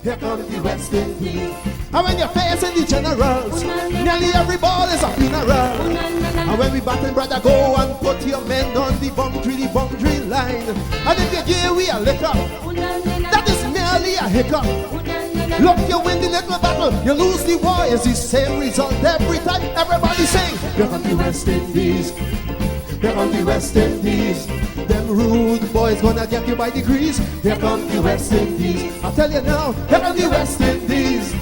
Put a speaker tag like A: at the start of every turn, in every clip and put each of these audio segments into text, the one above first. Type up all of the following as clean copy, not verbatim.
A: here comes the West Indies. And when you're facing the generals, nearly every ball is a funeral. And when we battle, brother, go and put your men on the boundary line. And if you give we a lick up, that is merely a hiccup. Look, you win the little battle, you lose the war. It's the same result every time. Everybody sing, here comes the West Indies. Here comes the West Indies. Them rude boys gonna get you by degrees. Here comes the West Indies. I tell you now, here comes the West Indies.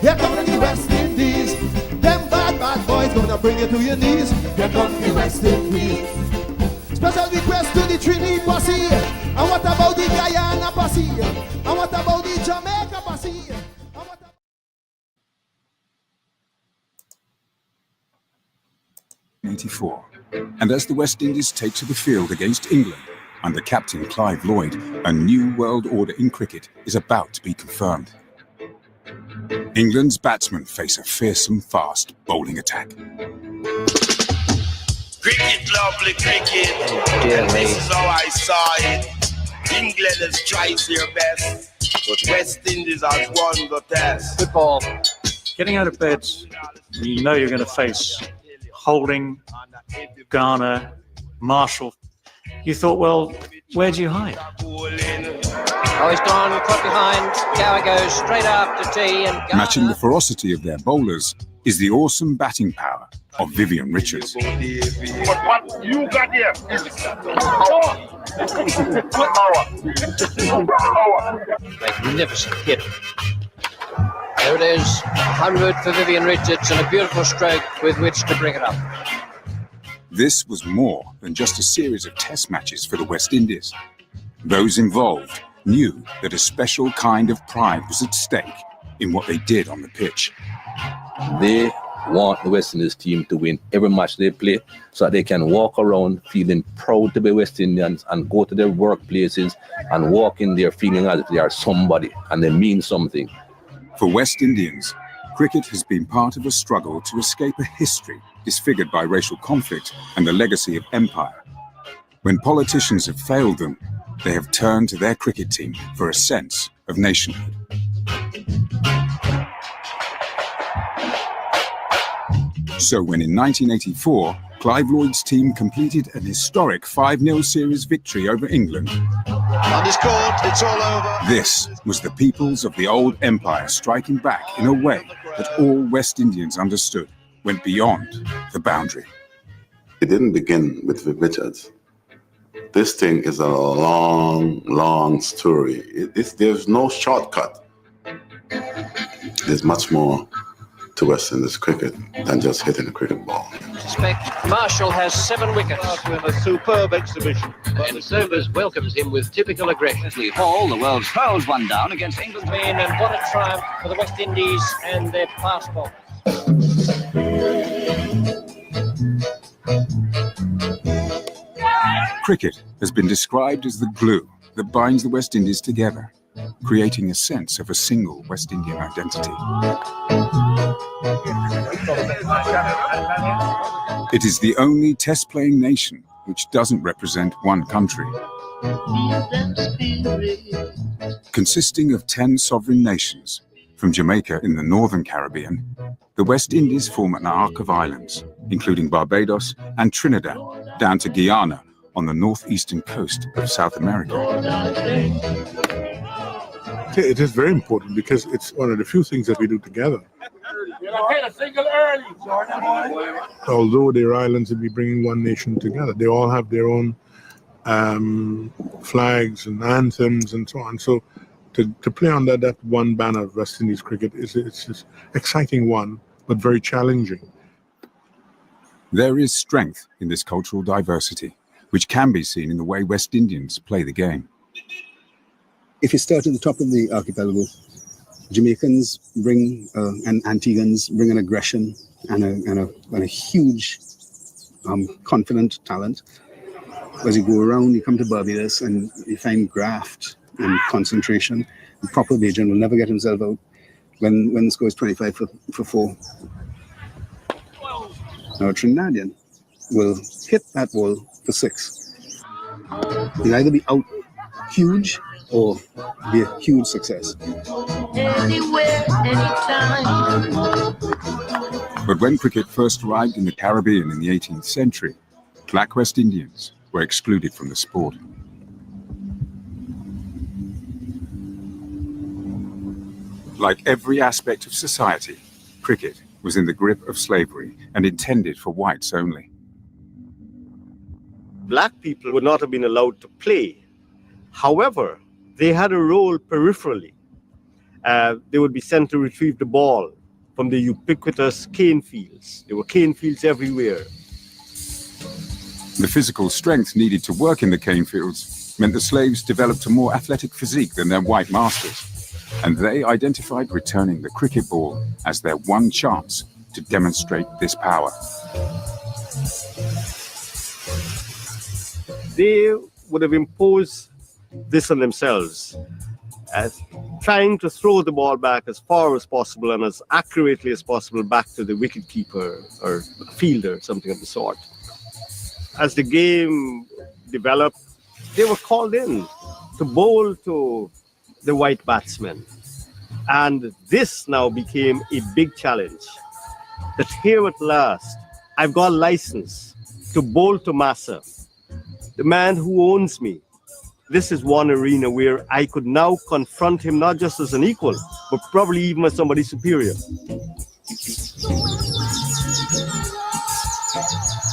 A: Here comes the West Indies. Them bad boys gonna bring you to your knees. Here comes the West Indies. Special request to the Trinity posse. And what about the Guyana posse? And what about the Jamaica posse?
B: 1984, and as the West Indies take to the field against England under captain Clive Lloyd, a new world order in cricket is about to be confirmed. England's batsmen face a fearsome, fast bowling attack.
C: Cricket, lovely cricket, and this is how I saw it. England has tried their best, but West Indies has won the test.
D: Good ball. Getting out of bed, you know you're going to face Holding, Garner, Marshall. You thought, well, where do you hide?
E: Oh, he's gone, caught behind. Gower goes straight after T. And Garner.
B: Matching the ferocity of their bowlers is the awesome batting power of Vivian Richards.
F: But what you got here is power.
E: Magnificent hit. There it is, 100 for Vivian Richards and a beautiful stroke with which to bring it up.
B: This was more than just a series of test matches for the West Indies. Those involved knew that a special kind of pride was at stake in what they did on the pitch.
G: They want the West Indies team to win every match they play so that they can walk around feeling proud to be West Indians and go to their workplaces and walk in there feeling as if they are somebody and they mean something.
B: For West Indians, cricket has been part of a struggle to escape a history disfigured by racial conflict and the legacy of empire. When politicians have failed them, they have turned to their cricket team for a sense of nationhood. So when in 1984, Clive Lloyd's team completed an historic 5-0 series victory over England,
C: And he's caught, it's all over.
B: this was the peoples of the old empire striking back in a way that all West Indians understood went beyond the boundary.
H: It didn't begin with Viv Richards. This thing is a long story. There's no shortcut. There's much more to West Indies cricket than just hitting a cricket ball.
E: Suspect Marshall has 7 wickets.
F: With a superb exhibition.
E: And Sobers welcomes him with typical aggression.
I: Hall, the world's hurled one down against England.
E: And what a triumph for the West Indies and their passport.
B: Cricket has been described as the glue that binds the West Indies together, creating a sense of a single West Indian identity. It is the only test-playing nation which doesn't represent one country. Consisting of 10 sovereign nations, from Jamaica in the northern Caribbean, the West Indies form an arc of islands, including Barbados and Trinidad, down to Guyana on the northeastern coast of South America.
J: It is very important because it's one of the few things that we do together. Although they're islands, and we bring one nation together. They all have their own flags and anthems and so on. So to play under that one banner of West Indies cricket it's an exciting one, but very challenging.
B: There is strength in this cultural diversity, which can be seen in the way West Indians play the game.
K: If you start at the top of the archipelago, Jamaicans bring and Antiguans bring an aggression and a huge confident talent. As you go around, you come to Barbados and you find graft and concentration. The proper Bajan will never get himself out when the score is 25 for 4. Now a Trinidadian will hit that ball for 6. He'll either be out huge or be a huge success.
L: Anywhere, anytime.
B: But when cricket first arrived in the Caribbean in the 18th century, black West Indians were excluded from the sport. Like every aspect of society, cricket was in the grip of slavery and intended for whites only.
M: Black people would not have been allowed to play. However, they had a role peripherally. They would be sent to retrieve the ball from the ubiquitous cane fields. There were cane fields everywhere.
B: The physical strength needed to work in the cane fields meant the slaves developed a more athletic physique than their white masters, and they identified returning the cricket ball as their one chance to demonstrate this power.
M: They would have imposed this on themselves, as trying to throw the ball back as far as possible and as accurately as possible back to the wicketkeeper or fielder, something of the sort. As the game developed, they were called in to bowl to the white batsmen. And this now became a big challenge. That here at last, I've got a license to bowl to Massa, the man who owns me. This is one arena where I could now confront him not just as an equal, but probably even as somebody superior.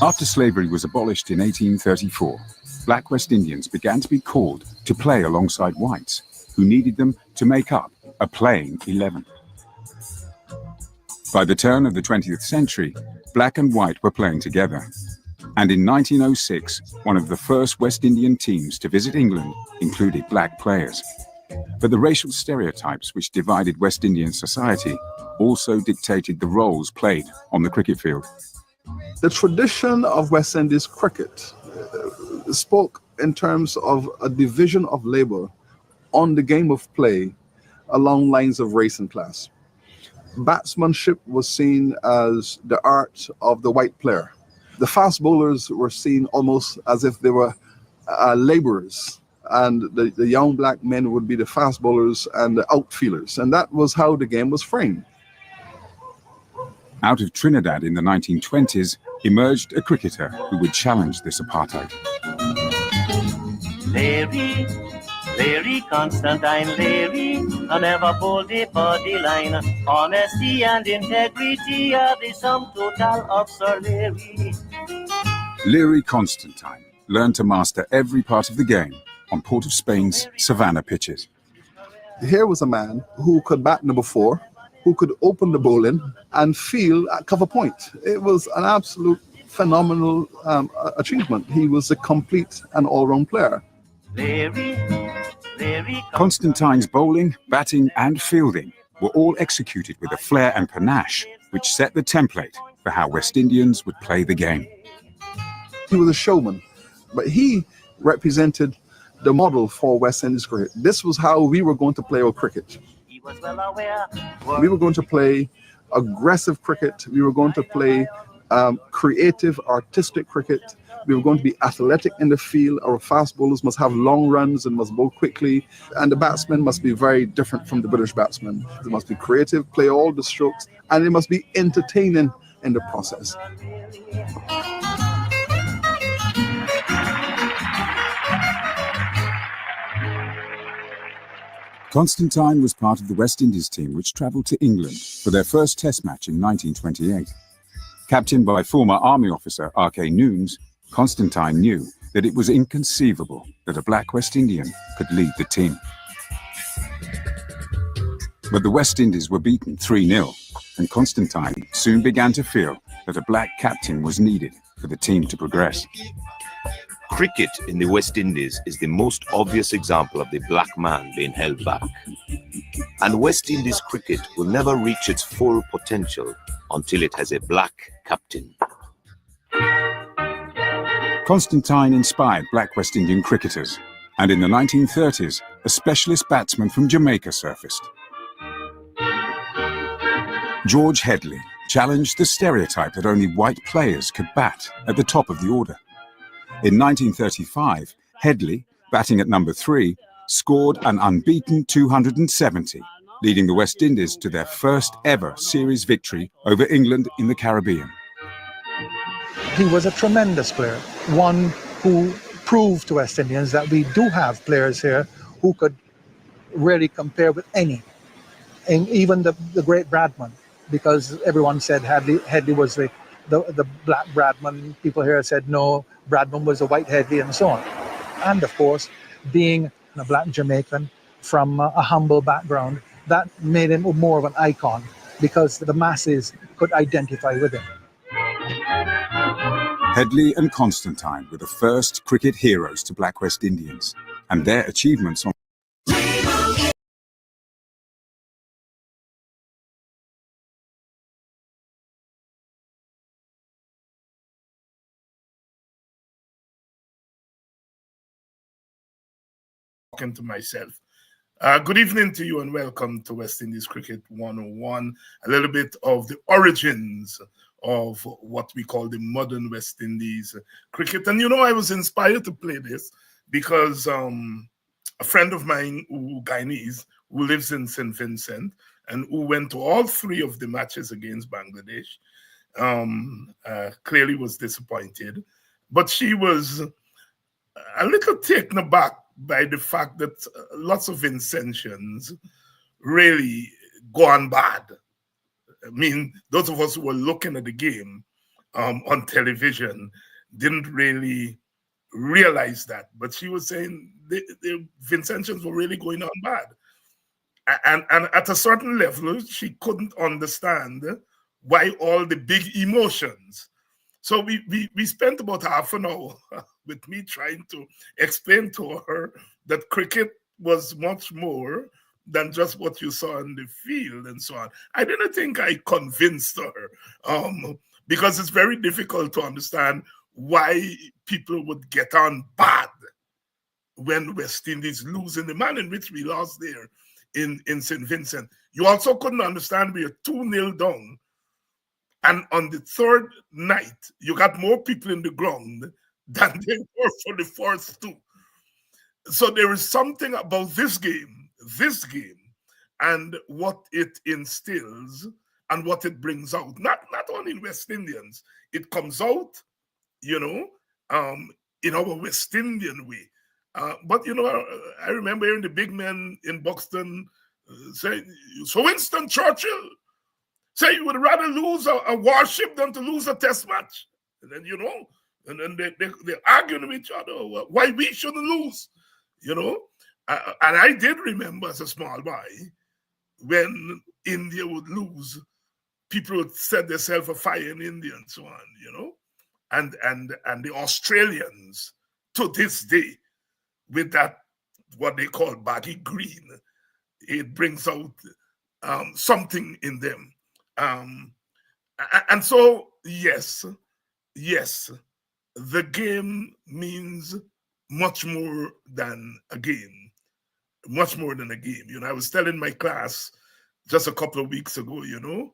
B: After slavery was abolished in 1834, black West Indians began to be called to play alongside whites, who needed them to make up a playing 11. By the turn of the 20th century, black and white were playing together. And in 1906, one of the first West Indian teams to visit England included black players. But the racial stereotypes which divided West Indian society also dictated the roles played on the cricket field.
N: The tradition of West Indies cricket spoke in terms of a division of labor on the game of play along lines of race and class. Batsmanship was seen as the art of the white player. The fast bowlers were seen almost as if they were laborers, and the young black men would be the fast bowlers and the outfielders, and that was how the game was framed.
B: Out of Trinidad in the 1920s emerged a cricketer who would challenge this apartheid.
L: Larry Constantine, Larry, I never pulled the body line. Honesty and integrity are the sum total of Sir Larry.
B: Larry Constantine learned to master every part of the game on Port of Spain's Savannah pitches.
N: Here was a man who could bat number 4, who could open the bowling and field at cover point. It was an absolute phenomenal achievement. He was a complete and all-round player.
B: Constantine's bowling, batting and fielding were all executed with a flair and panache which set the template for how West Indians would play the game.
N: He was a showman, but he represented the model for West Indies cricket. This was how we were going to play our cricket. We were going to play aggressive cricket. We were going to play creative, artistic cricket. We were going to be athletic in the field. Our fast bowlers must have long runs and must bowl quickly. And the batsmen must be very different from the British batsmen. They must be creative, play all the strokes, and they must be entertaining in the process.
B: Constantine was part of the West Indies team which travelled to England for their first test match in 1928. Captained by former army officer R.K. Noons, Constantine knew that it was inconceivable that a black West Indian could lead the team. But the West Indies were beaten 3-0, and Constantine soon began to feel that a black captain was needed for the team to progress.
O: Cricket in the West Indies is the most obvious example of the black man being held back. And West Indies cricket will never reach its full potential until it has a black captain.
B: Constantine inspired black West Indian cricketers, and in the 1930s, a specialist batsman from Jamaica surfaced. George Headley challenged the stereotype that only white players could bat at the top of the order. In 1935, Headley, batting at number 3, scored an unbeaten 270, leading the West Indies to their first ever series victory over England in the Caribbean.
P: He was a tremendous player, one who proved to West Indians that we do have players here who could really compare with any, and even the great Bradman, because everyone said Headley was the black Bradman. People here said no, Bradman was a white Headley, and so on. And of course, being a black Jamaican from a humble background, that made him more of an icon because the masses could identify with him.
B: Headley and Constantine were the first cricket heroes to black West Indians, and their achievements on
Q: talking to myself. Good evening to you and welcome to West Indies Cricket 101. A little bit of the origins of what we call the modern West Indies cricket. And you know, I was inspired to play this because a friend of mine who Guyanese, who lives in St. Vincent and who went to all three of the matches against Bangladesh, clearly was disappointed. But she was a little taken aback by the fact that lots of incensions really gone bad. I mean, those of us who were looking at the game on television didn't really realize that. But she was saying the Vincentians were really going on bad. And at a certain level, she couldn't understand why all the big emotions. So we spent about half an hour with me trying to explain to her that cricket was much more than just what you saw in the field and so on. I didn't think I convinced her because it's very difficult to understand why people would get on bad when West Indies lose in the manner in which we lost there in St. Vincent. You also couldn't understand we were 2-0 down. And on the third night, you got more people in the ground than there were for the first two. So there is something about this game, and what it instills and what it brings out. Not only in West Indians, it comes out, you know, in our West Indian way. But, you know, I remember hearing the big men in Buxton say, so Winston Churchill, say you would rather lose a warship than to lose a test match. And then, you know, and then they're arguing with each other why we shouldn't lose, you know. And I did remember as a small boy, when India would lose, people would set themselves afire in India and so on, you know. And the Australians, to this day, with that, what they call baggy green, it brings out something in them. And so, yes, the game means much more than a game, much more than a game. You know, I was telling my class just a couple of weeks ago, you know,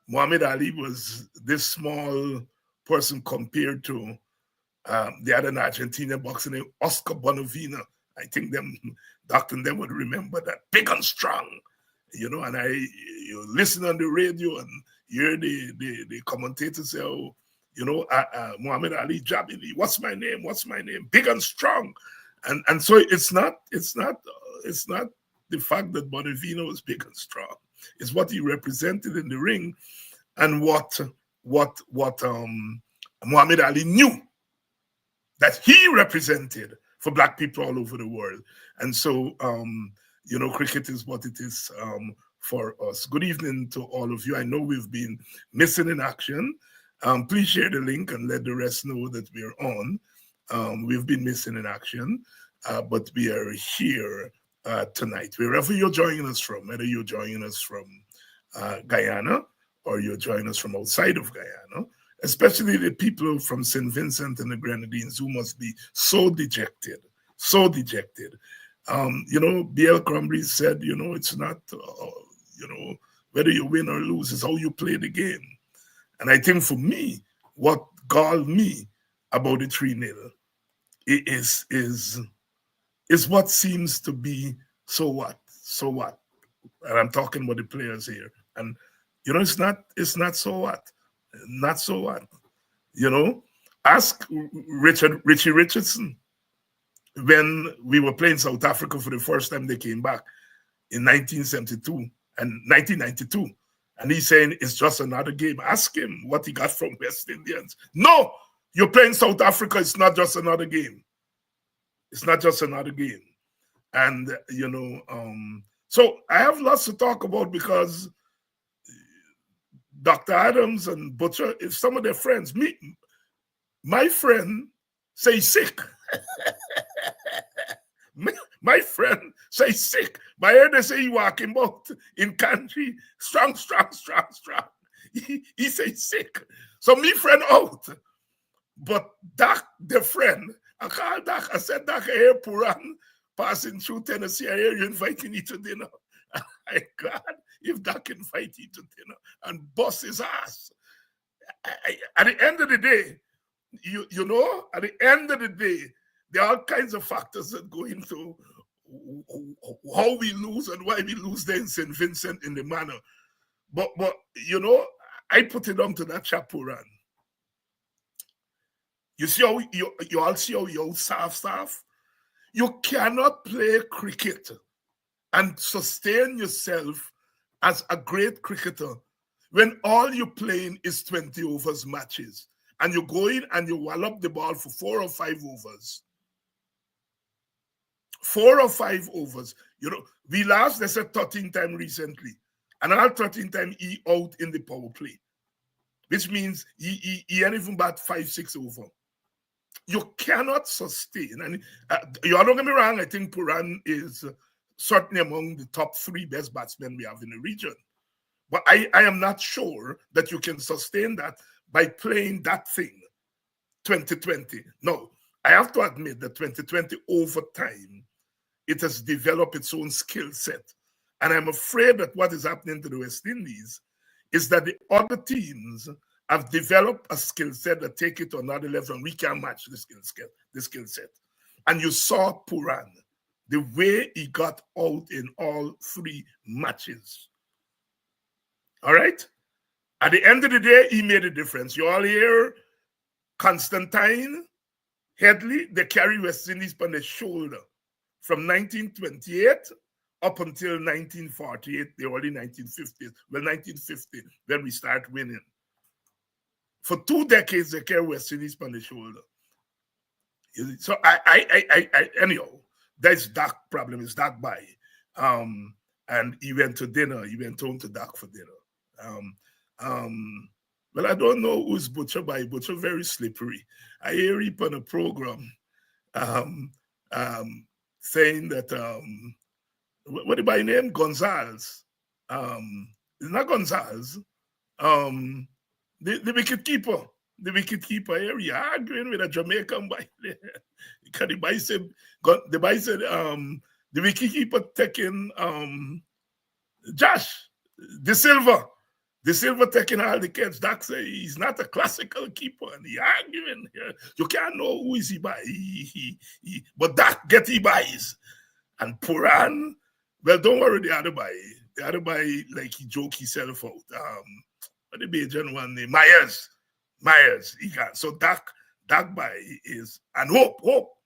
Q: Muhammad Ali was this small person compared to the other Argentinian boxer named Oscar Bonavina. I think Doctor them would remember that, big and strong. You know, and you listen on the radio and hear the commentators say, oh, you know, Muhammad Ali Jabili, what's my name? Big and strong. And so it's not the fact that Bonavino was big and strong. It's what he represented in the ring and what Muhammad Ali knew that he represented for Black people all over the world. And so you know, cricket is what it is for us. Good evening to all of you. I know we've been missing in action. Please share the link and let the rest know that we're on. We've been missing in action, but we are here tonight. Wherever you're joining us from, whether you're joining us from Guyana or you're joining us from outside of Guyana, especially the people from St. Vincent and the Grenadines who must be so dejected. You know, B.L. Crumbly said, you know, it's not, you know, whether you win or lose, it's how you play the game. And I think for me, what galled me about the 3-0 is is what seems to be so what? So what? And I'm talking about the players here. And it's not so what? Not so what? Ask Richie Richardson when we were playing South Africa for the first time they came back in 1972 and 1992. And he's saying it's just another game. Ask him what he got from West Indians. No, you're playing South Africa. It's not just another game. It's not just another game. And, so I have lots to talk about because Dr. Adams and Butcher, if some of their friends, my friend say sick. My friend say sick. But here they say he walking about in country, strong. He say sick. So me friend out. But Doc, the friend, I called Doc, I said, Doc, I hear Puran passing through Tennessee. I hear you inviting me to dinner. I'm glad if Doc invite you to dinner and bust his ass. At the end of the day, at the end of the day, there are all kinds of factors that go into how we lose and why we lose there in St. Vincent in the manner. But I put it on to that chap Puran. You see how you all see how you staff. You cannot play cricket and sustain yourself as a great cricketer when all you're playing is 20 overs matches and you go in and you wallop the ball for 4 or 5 overs. 4 or 5 overs. We last, they said 13 times recently. And another 13 times he out in the power play. Which means he ain't even bat 5-6 over. You cannot sustain. And you don't get me wrong, I think Puran is certainly among the top 3 best batsmen we have in the region. But I am not sure that you can sustain that by playing that thing 2020. No, I have to admit that 2020 over time, it has developed its own skill set. And I'm afraid that what is happening to the West Indies is that the other teams have developed a skill set that take it to another level and we can't match the skill set. And you saw Puran, the way he got out in all 3 matches. All right? At the end of the day, he made a difference. You all hear Constantine, Headley, they carry West Indies on their shoulder. From 1928 up until 1948, the early 1950s. Well, 1950, when we start winning. For 2 decades, they carry West Indies on the shoulder. So anyhow, that's Doc problem. It's Doc by. And he went to dinner. He went home to Doc for dinner. Well, I don't know who's Butcher by. Butcher very slippery. I hear him on a program saying that what by name Gonzalez. It's not Gonzalez. The wicket keeper. The wicket keeper here, he arguing with a Jamaican boy there. Because the boy said the wicket keeper taking Josh, De Silva. De Silva taking all the catch. Doc say he's not a classical keeper, and he arguing here. You can't know who is he by. But Doc get he buys. And Puran, well, don't worry, the other boy. The other boy, like he joke himself out. What the Bajan one name? Myers. He got so Doc by is and hope go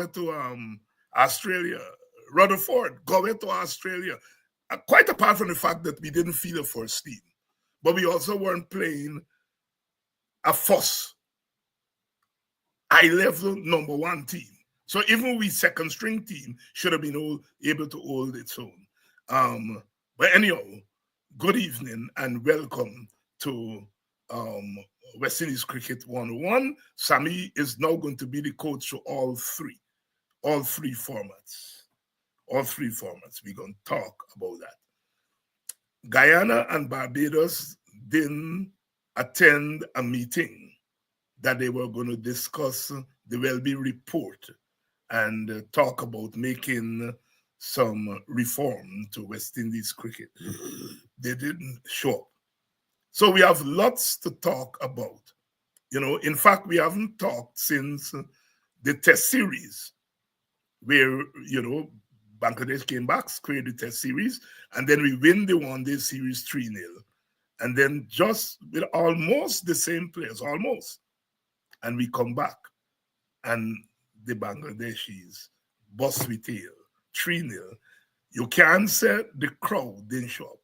Q: to Australia. Rutherford go to Australia. Quite apart from the fact that we didn't feel a first team, but we also weren't playing a first high-level number 1 team. So even we second string team should have been able to hold its own. But anyhow, good evening and welcome to West Indies Cricket 101. Sammy is now going to be the coach to all three formats. All 3 formats. We're going to talk about that. Guyana and Barbados didn't attend a meeting that they were going to discuss the Welby report and talk about making some reform to West Indies cricket. They didn't show up. So we have lots to talk about. You know, in fact, we haven't talked since the Test series, where, you know, Bangladesh came back, squared the Test series, and then we win the one-day series 3-0. And then just with almost the same players, almost. And we come back, and the Bangladeshis bust with tail, 3-0. You can't say the crowd didn't show up.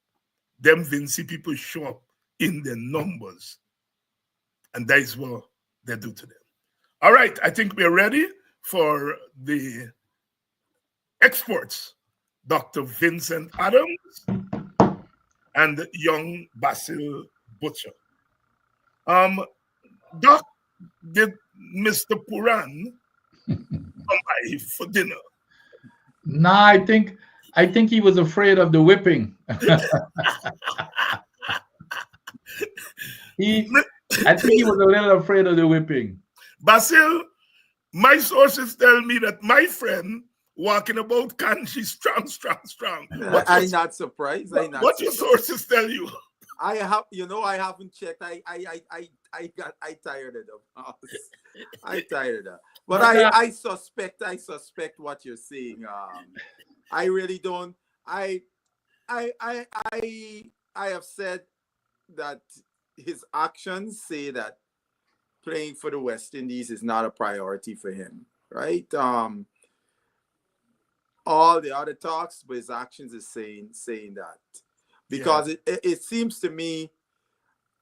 Q: Them Vinci people show up in their numbers. And that is what they do to them. All right, I think we're ready for the exports. Dr. Vincent Adams and young Basil Butcher. Doc, did Mr. Puran come by for dinner?
R: No, I think he was afraid of the whipping. I think he was a little afraid of the whipping.
Q: Basil, my sources tell me that my friend walking about country strong.
S: I'm not surprised.
Q: What your sources tell you?
S: I haven't checked. I tired of them. I tired of them. But I suspect what you're saying. I really don't. I have said that his actions say that playing for the West Indies is not a priority for him, right? All the other talks, but his actions is saying that, because it seems to me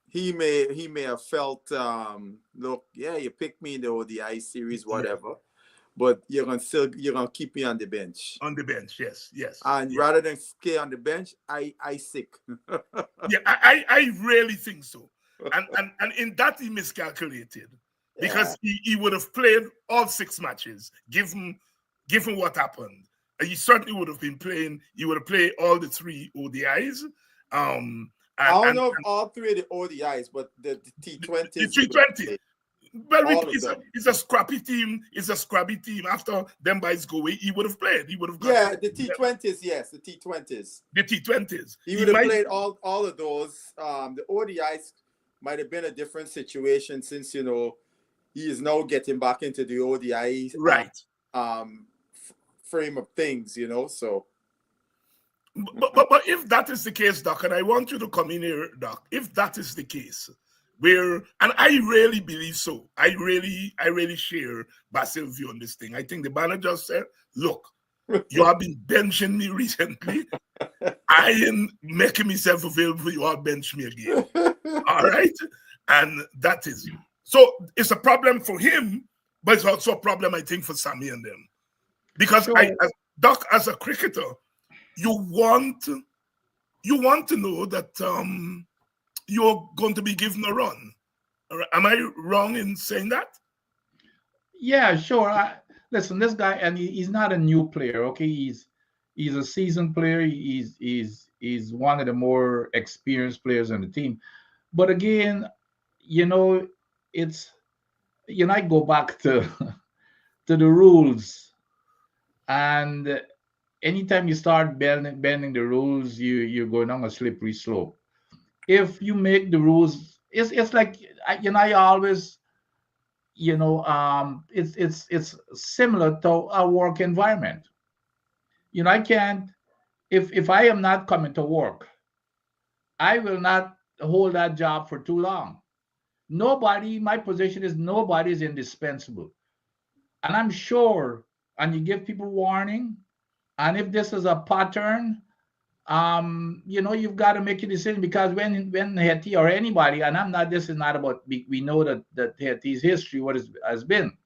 S: he may have felt, look, yeah, you picked me in the ODI series, whatever, but you're gonna keep me on the bench.
Q: On the bench, yes.
S: And rather than stay on the bench, I sick.
Q: Yeah, I really think so. And in that he miscalculated, because he would have played all 6 matches, given what happened. He certainly would have been playing. He would have played all the 3 ODIs.
S: I don't know if all 3 of the ODIs, but the T20s.
Q: The T20. Well, it's a scrappy team. It's a scrappy team. After them boys go away, he would have played. He would have.
S: The T20s, yes, the T20s.
Q: The T20s.
S: He would have played all of those. The ODIs might have been a different situation, since, you know, he is now getting back into the ODI frame of things, you know. So,
Q: but if that is the case, Doc, and I want you to come in here, Doc, if that is the case, and I really believe so, I really share Basil's view on this thing. I think the manager said, look, you have been benching me recently. I am making myself available. You all bench me again. All right? And that is you. So it's a problem for him, but it's also a problem, I think, for Sammy and them. Because Doc, as a cricketer, you want to know that you're going to be given a run. Am I wrong in saying that?
R: Yeah, sure. Listen, this guy, and he's not a new player. Okay, he's a seasoned player. He's one of the more experienced players on the team. But again, you know, I go back to the rules. And anytime you start bending the rules, you're going on a slippery slope. If you make the rules, it's like, I always, it's similar to a work environment. I can't, if I am not coming to work, I will not hold that job for too long. My position is nobody is indispensable. And I'm sure, and you give people warning, and if this is a pattern, you've got to make a decision, because when Haiti or anybody, and this is not about, we know that Haiti's history, what has been,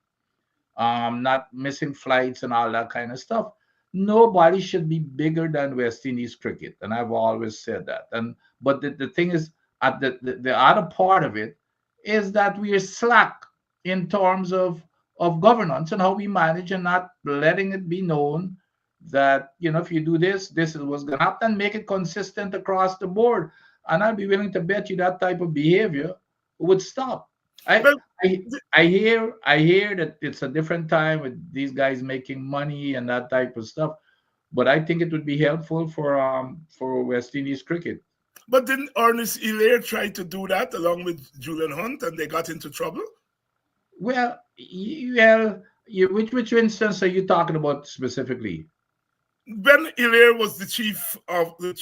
R: not missing flights and all that kind of stuff. Nobody should be bigger than West Indies cricket, and I've always said that. But the thing is, at the other part of it is that we are slack in terms of governance and how we manage, and not letting it be known that, if you do this is what's going to happen, and make it consistent across the board. And I'd be willing to bet you that type of behavior would stop. I hear that it's a different time with these guys making money and that type of stuff, but I think it would be helpful for West Indies cricket.
Q: But didn't Ernest Hilaire try to do that along with Julian Hunt, and they got into trouble?
R: Well, which instance are you talking about specifically?
Q: Ben Hilaire was the chief of the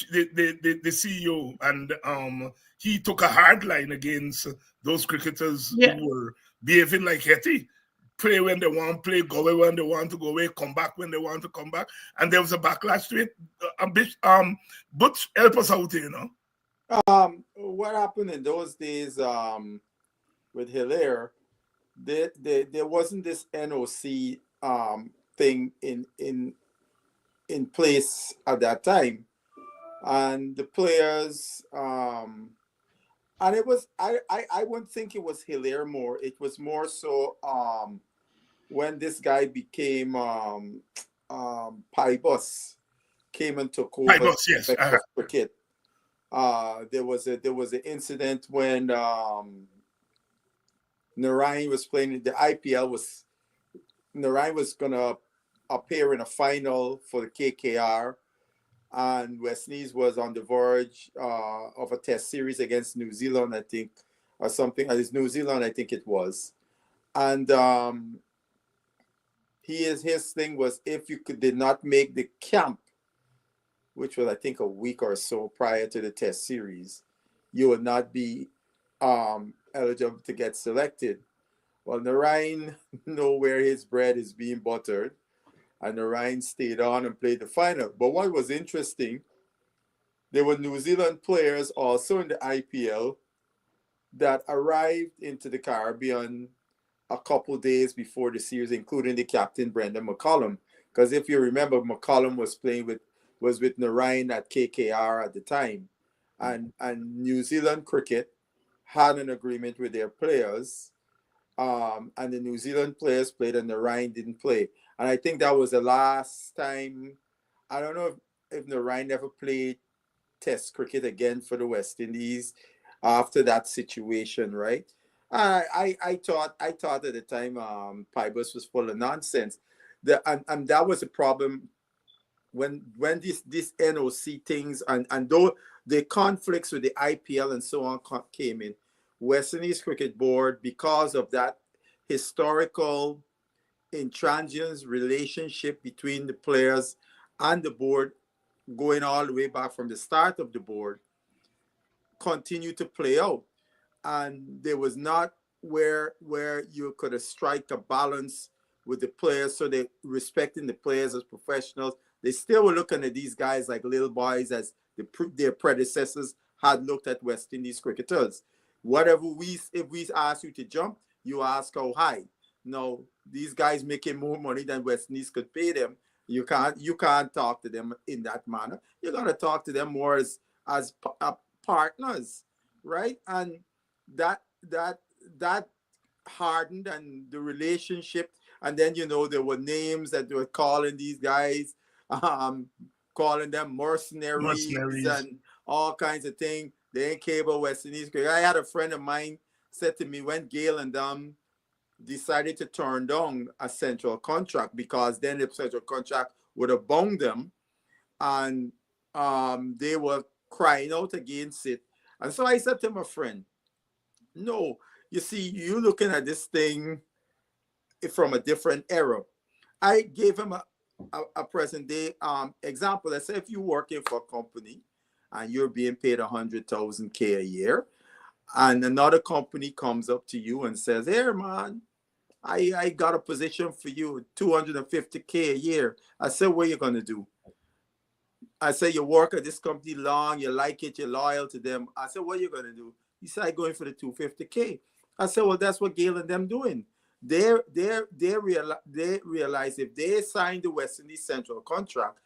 Q: CEO, and he took a hard line against those cricketers who were behaving like Hetty. Play when they want to play, go away when they want to go away, come back when they want to come back. And there was a backlash to it. Butch, help us out here, you know.
S: What happened in those days with Hilaire, there wasn't this NOC thing in place at that time. And the players, and it was, I wouldn't think it was Hilaire more. It was more so when this guy became Pybus came and took over
Q: Pybus, yes.
S: cricket. There was an incident when Narayan was playing the IPL. Narayan was gonna appear in a final for the KKR, and West Indies was on the verge of a test series against New Zealand, I think, or something. It's New Zealand, I think it was. And his thing was, if you did not make the camp, which was I think a week or so prior to the test series, you would not be eligible to get selected. Well, Narayan know where his bread is being buttered, and Narayan stayed on and played the final. But what was interesting, there were New Zealand players also in the IPL that arrived into the Caribbean a couple days before the series, including the captain Brendan McCullum. Because if you remember, McCullum was playing with Narayan at KKR at the time, and New Zealand cricket had an agreement with their players, and the New Zealand players played and Narayan didn't play. And I think that was the last time. I don't know if Narayan ever played Test cricket again for the West Indies after that situation, right? I thought at the time Pybus was full of nonsense. And that was a problem when this NOC things and though the conflicts with the IPL and so on came in, West Indies Cricket Board, because of that historical intransigence relationship between the players and the board, going all the way back from the start of the board, continued to play out. And there was not where you could strike a balance with the players, so they respecting the players as professionals. They still were looking at these guys like little boys, as their predecessors had looked at West Indies cricketers. If we ask you to jump, you ask how high. No, these guys making more money than West Indies could pay them. You can't talk to them in that manner. You're gonna talk to them more as partners, right? And that hardened and the relationship. And then there were names that they were calling these guys, calling them mercenaries and all kinds of things. They ain't care about West Indies. I had a friend of mine said to me when Gale and them decided to turn down a central contract, because then the central contract would have bound them, and they were crying out against it. And so I said to my friend, no, you see, you're looking at this thing from a different era. I gave him a present day example. I said, if you're working for a company and you're being paid $100,000 a year, and another company comes up to you and says, here, man, I got a position for you, $250,000 a year. I said, what are you going to do? I said, you work at this company long, you like it, you're loyal to them. I said, what are you going to do? He said, I'm going for the $250,000. I said, well, that's what Gale and them doing. They realize if they sign the West Indies Central contract,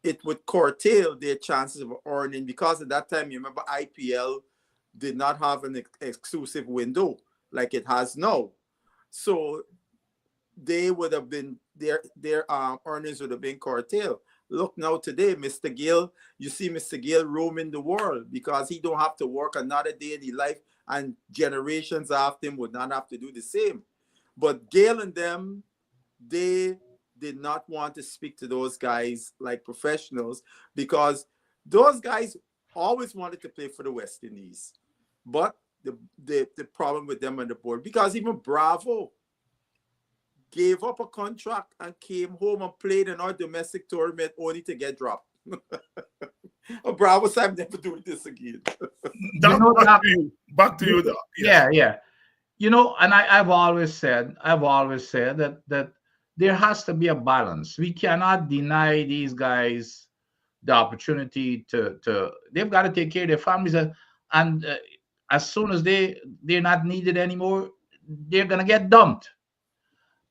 S: it would curtail their chances of earning, because at that time, you remember, IPL did not have an exclusive window like it has now. So they would have been, their earnings would have been curtailed. Look now today, Mr. Gale, you see Mr. Gale roaming the world because he don't have to work another day in his life, and generations after him would not have to do the same. But Gale and them, they did not want to speak to those guys like professionals, because those guys always wanted to play for the West Indies. But the problem with them on the board, because even Bravo gave up a contract and came home and played in our domestic tournament only to get dropped. Bravo said, I'm never doing this again.
Q: Back to you, Doc.
R: Yes. Yeah. You know, and I've always said that there has to be a balance. We cannot deny these guys the opportunity to they've got to take care of their families, and as soon as they're not needed anymore, they're gonna get dumped.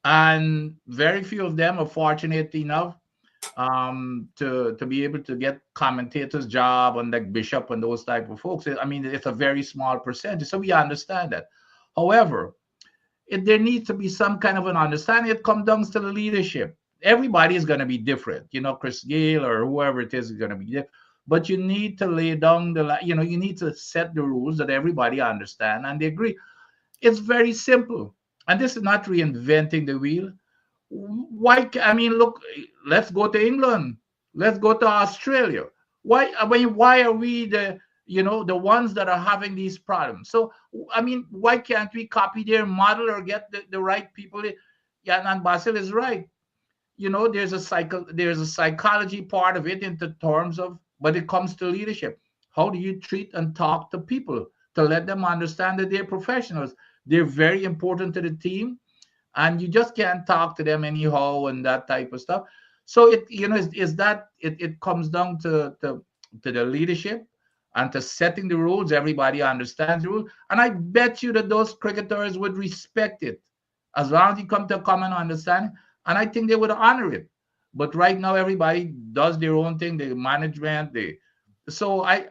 R: And very few of them are fortunate enough to be able to get commentators job on like Bishop and those type of folks. I mean, it's a very small percentage, so we understand that. However, there needs to be some kind of an understanding. It comes down to the leadership. Everybody is going to be different, you know. Chris Gale or whoever it is going to be different, but you need to lay down you need to set the rules that everybody understand and they agree. It's very simple, and this is not reinventing the wheel. I mean, look, let's go to England, let's go to Australia. Why are we the ones that are having these problems? So I mean, why can't we copy their model or get the right people? Yeah, and Basil is right. There's a psychology part of it in the terms of, but it comes to leadership. How do you treat and talk to people to let them understand that they're professionals? They're very important to the team, and you just can't talk to them anyhow and that type of stuff. So it comes down to the leadership and to setting the rules. Everybody understands the rule, and I bet you that those cricketers would respect it as long as you come to a common understanding, and I think they would honor it. But right now everybody does their own thing, the management, so I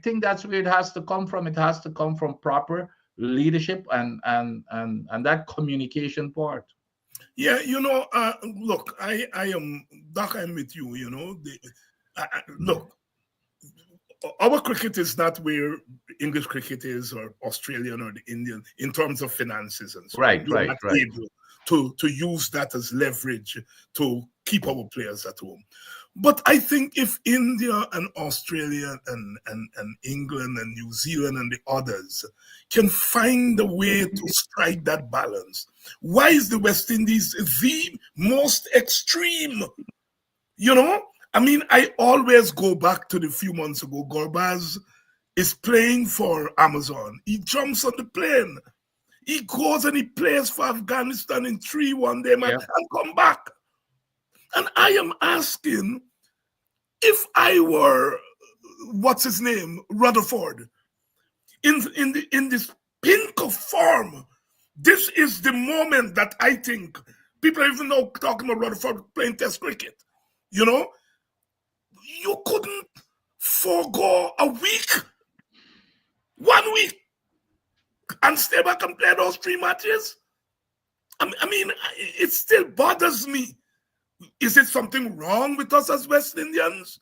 R: think that's where it has to come from. It has to come from proper leadership and that communication part.
Q: Yeah, look, I am, Doc, I'm with you. Look, our cricket is not where English cricket is, or Australian or the Indian, in terms of finances and so
R: right.
Q: We're not able to use that as leverage to keep our players at home. But I think if India and Australia and England and New Zealand and the others can find a way to strike that balance, why is the West Indies the most extreme? I mean, I always go back to the few months ago. Gorbaz is playing for Amazon. He jumps on the plane. He goes and he plays for Afghanistan in 3-1 day match and come back. And I am asking, if I were, what's his name, Rutherford, in this pink of form, this is the moment that I think people are even now talking about Rutherford playing Test cricket. You couldn't forego a week, 1 week, and stay back and play those 3 matches. I mean, it still bothers me. Is it something wrong with us as West Indians?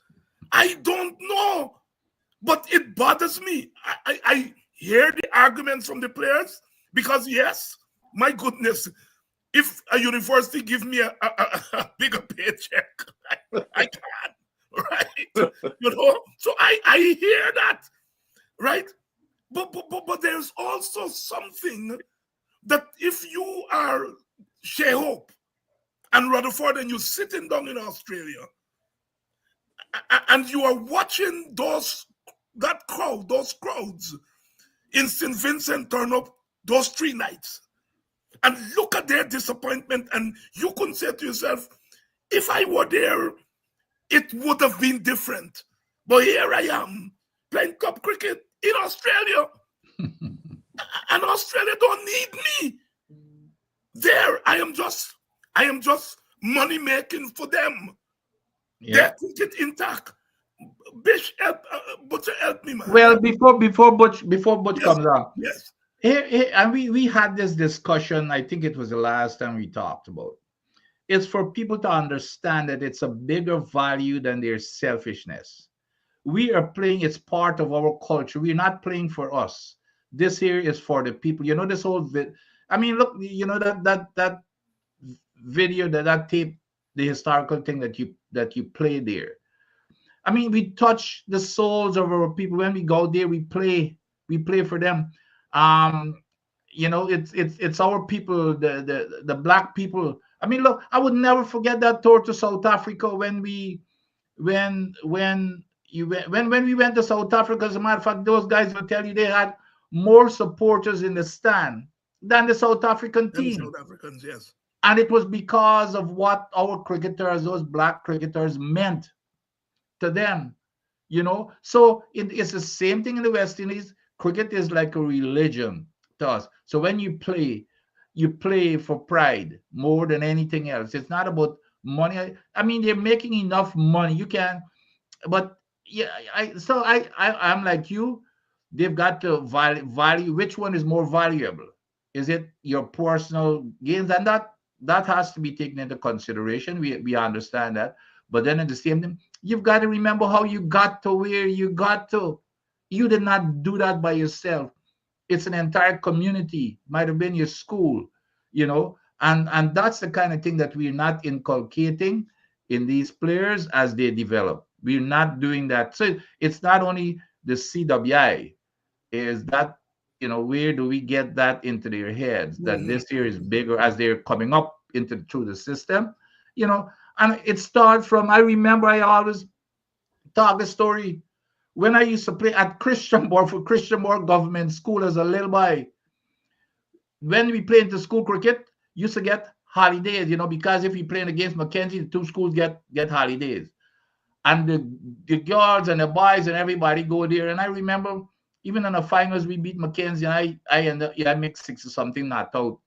Q: I don't know, but it bothers me. I hear the arguments from the players, because yes, my goodness, if a university give me a bigger paycheck, I can't, right? So I hear that, right? But there's also something that if you are Shea Hope and Rutherford and you're sitting down in Australia and you are watching those crowds in St. Vincent turn up those 3 nights and look at their disappointment, and you can say to yourself, if I were there, it would have been different. But here I am playing cup cricket in Australia and Australia don't need me. There, I am just money making for them. Their cricket intact. Bish, Butcher, help me, man.
R: Well, before Butch comes on,
Q: yes.
R: And we had this discussion. I think it was the last time we talked about. It's for people to understand that it's a bigger value than their selfishness. We are playing; it's part of our culture. We're not playing for us. This here is for the people. This whole I mean, look, that video, that tape, the historical thing that you played there. I mean, we touch the souls of our people. When we go there, we play for them. You know, it's our people, the black people. I mean, look, I would never forget that tour to South Africa when we when we went to South Africa. As a matter of fact, those guys will tell you they had more supporters in the stand than the South African
Q: Them
R: team.
Q: South Africans, yes.
R: And it was because of what our cricketers, those black cricketers, meant to them. You know, so it's the same thing in the West Indies. Cricket is like a religion to us. So when you play for pride more than anything else. It's not about money. I mean, they're making enough money. You can, but yeah, I'm like you. They've got to value which one is more valuable. Is it your personal gains? And that has to be taken into consideration. We understand that. But then at the same time, you've got to remember how you got to where you got to. You did not do that by yourself. It's an entire community. Might have been your school, you know, and that's the kind of thing that we're not inculcating in these players as they develop. We're not doing that. So it's not only the CWI, is that, you know, where do we get that into their heads that this year is bigger as they're coming up into through the system, you know. And it starts from, I remember I always talk the story when I used to play at Christianborg for Christianborg Government School as a little boy. When we played into school cricket, used to get holidays, you know, because if we playing against Mackenzie, the two schools get holidays. And the girls and the boys and everybody go there. And I remember even in the finals, we beat Mackenzie, and I ended up, I make 6 or something, not out.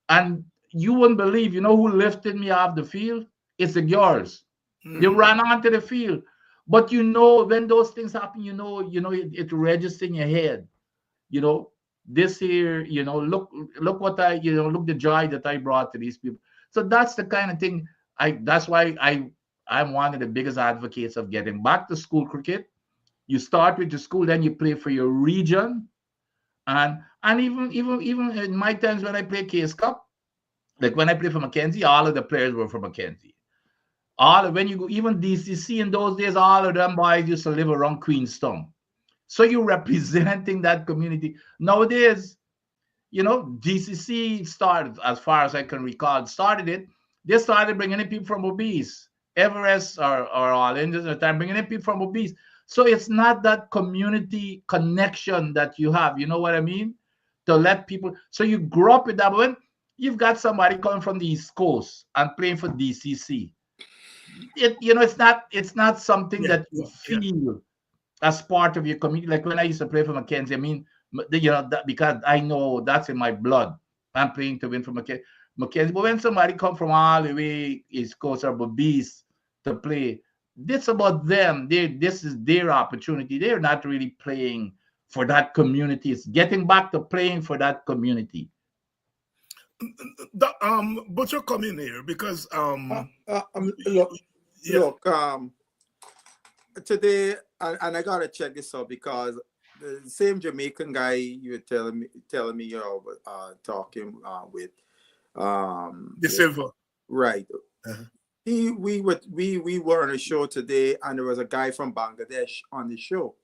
R: And you wouldn't believe, you know who lifted me off the field? It's the girls. They ran onto the field. But you know, when those things happen, you know, it registers in your head. You know, this here, you know, look what look the joy that I brought to these people. So that's the kind of thing. That's why I'm one of the biggest advocates of getting back to school cricket. You start with your school, then you play for your region, and even in my times when I played Case Cup, like when I played for Mackenzie, all of the players were from Mackenzie. When you go, even DCC in those days, all of them boys used to live around Queenstown. So you're representing that community. Nowadays, you know, DCC started, as far as I can recall, they started bringing in people from Obese, Everest or all Indians at the time, bringing in people from Obese. So it's not that community connection that you have, you know what I mean? To let people, so you grow up with that. But when you've got somebody coming from the East Coast and playing for DCC, it's not something that you feel as part of your community. Like when I used to play for Mackenzie, I mean, because I know that's in my blood. I'm playing to win for Mackenzie. But when somebody come from all the way East Coast or Beast to play, this about them. This is their opportunity. They're not really playing for that community. It's getting back to playing for that community.
Q: But you're coming here because
S: look, today, and I gotta check this out because the same Jamaican guy you were telling me you're talking with
Q: the Silver,
S: right? We were on a show today, and there was a guy from Bangladesh on the show,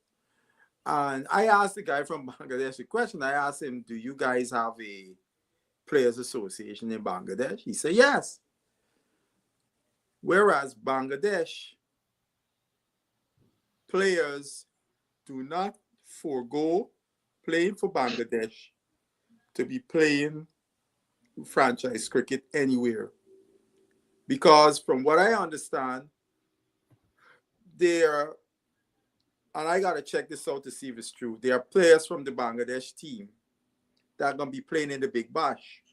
S: and I asked the guy from Bangladesh a question. I asked him, "Do you guys have a players association in Bangladesh?" He said yes. Whereas Bangladesh players do not forego playing for Bangladesh to be playing franchise cricket anywhere. Because from what I understand, and I got to check this out to see if it's true, there are players from the Bangladesh team that are going to be playing in the Big Bash,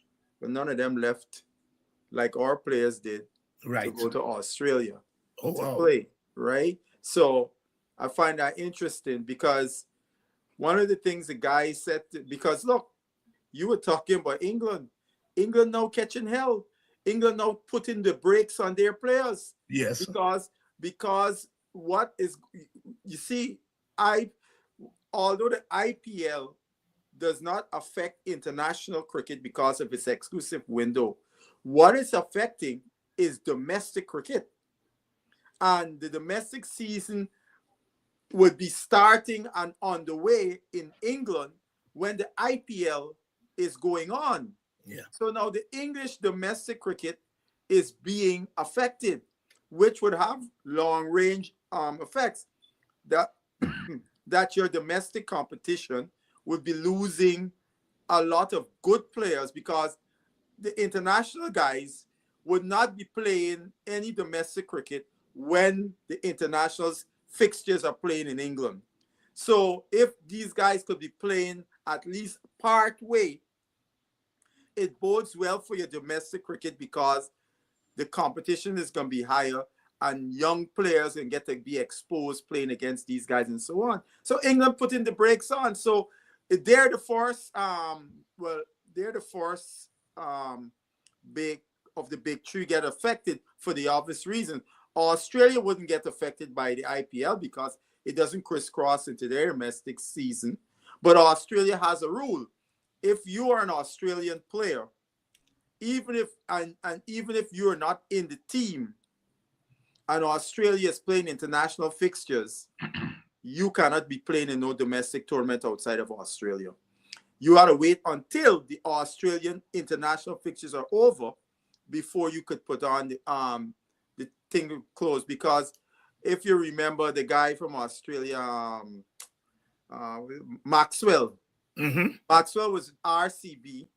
S: but none of them left like our players did to go to Australia to play, right? So I find that interesting because one of the things the guy said, because look, you were talking about England now catching hell. England now putting the brakes on their players.
Q: Yes.
S: Because what is, you see, although the IPL does not affect international cricket because of its exclusive window, what it's affecting is domestic cricket. and the domestic season would be starting and on the way in England when the IPL is going on.
Q: Yeah.
S: So now the English domestic cricket is being affected, which would have long-range effects. That your domestic competition would be losing a lot of good players because the international guys would not be playing any domestic cricket when the internationals fixtures are playing in England. So if these guys could be playing at least part way, it bodes well for your domestic cricket because the competition is going to be higher and young players can get to be exposed playing against these guys and so on. So England putting the brakes on. So they're the first, they're the first big of the big three get affected for the obvious reason. Australia wouldn't get affected by the IPL because it doesn't crisscross into their domestic season. But Australia has a rule. If you are an Australian player, even if even if you're not in the team and Australia is playing international fixtures, you cannot be playing in no domestic tournament outside of Australia. You have to wait until the Australian international fixtures are over before you could put on the thing closed. Because if you remember the guy from Australia, Maxwell. Maxwell was RCB.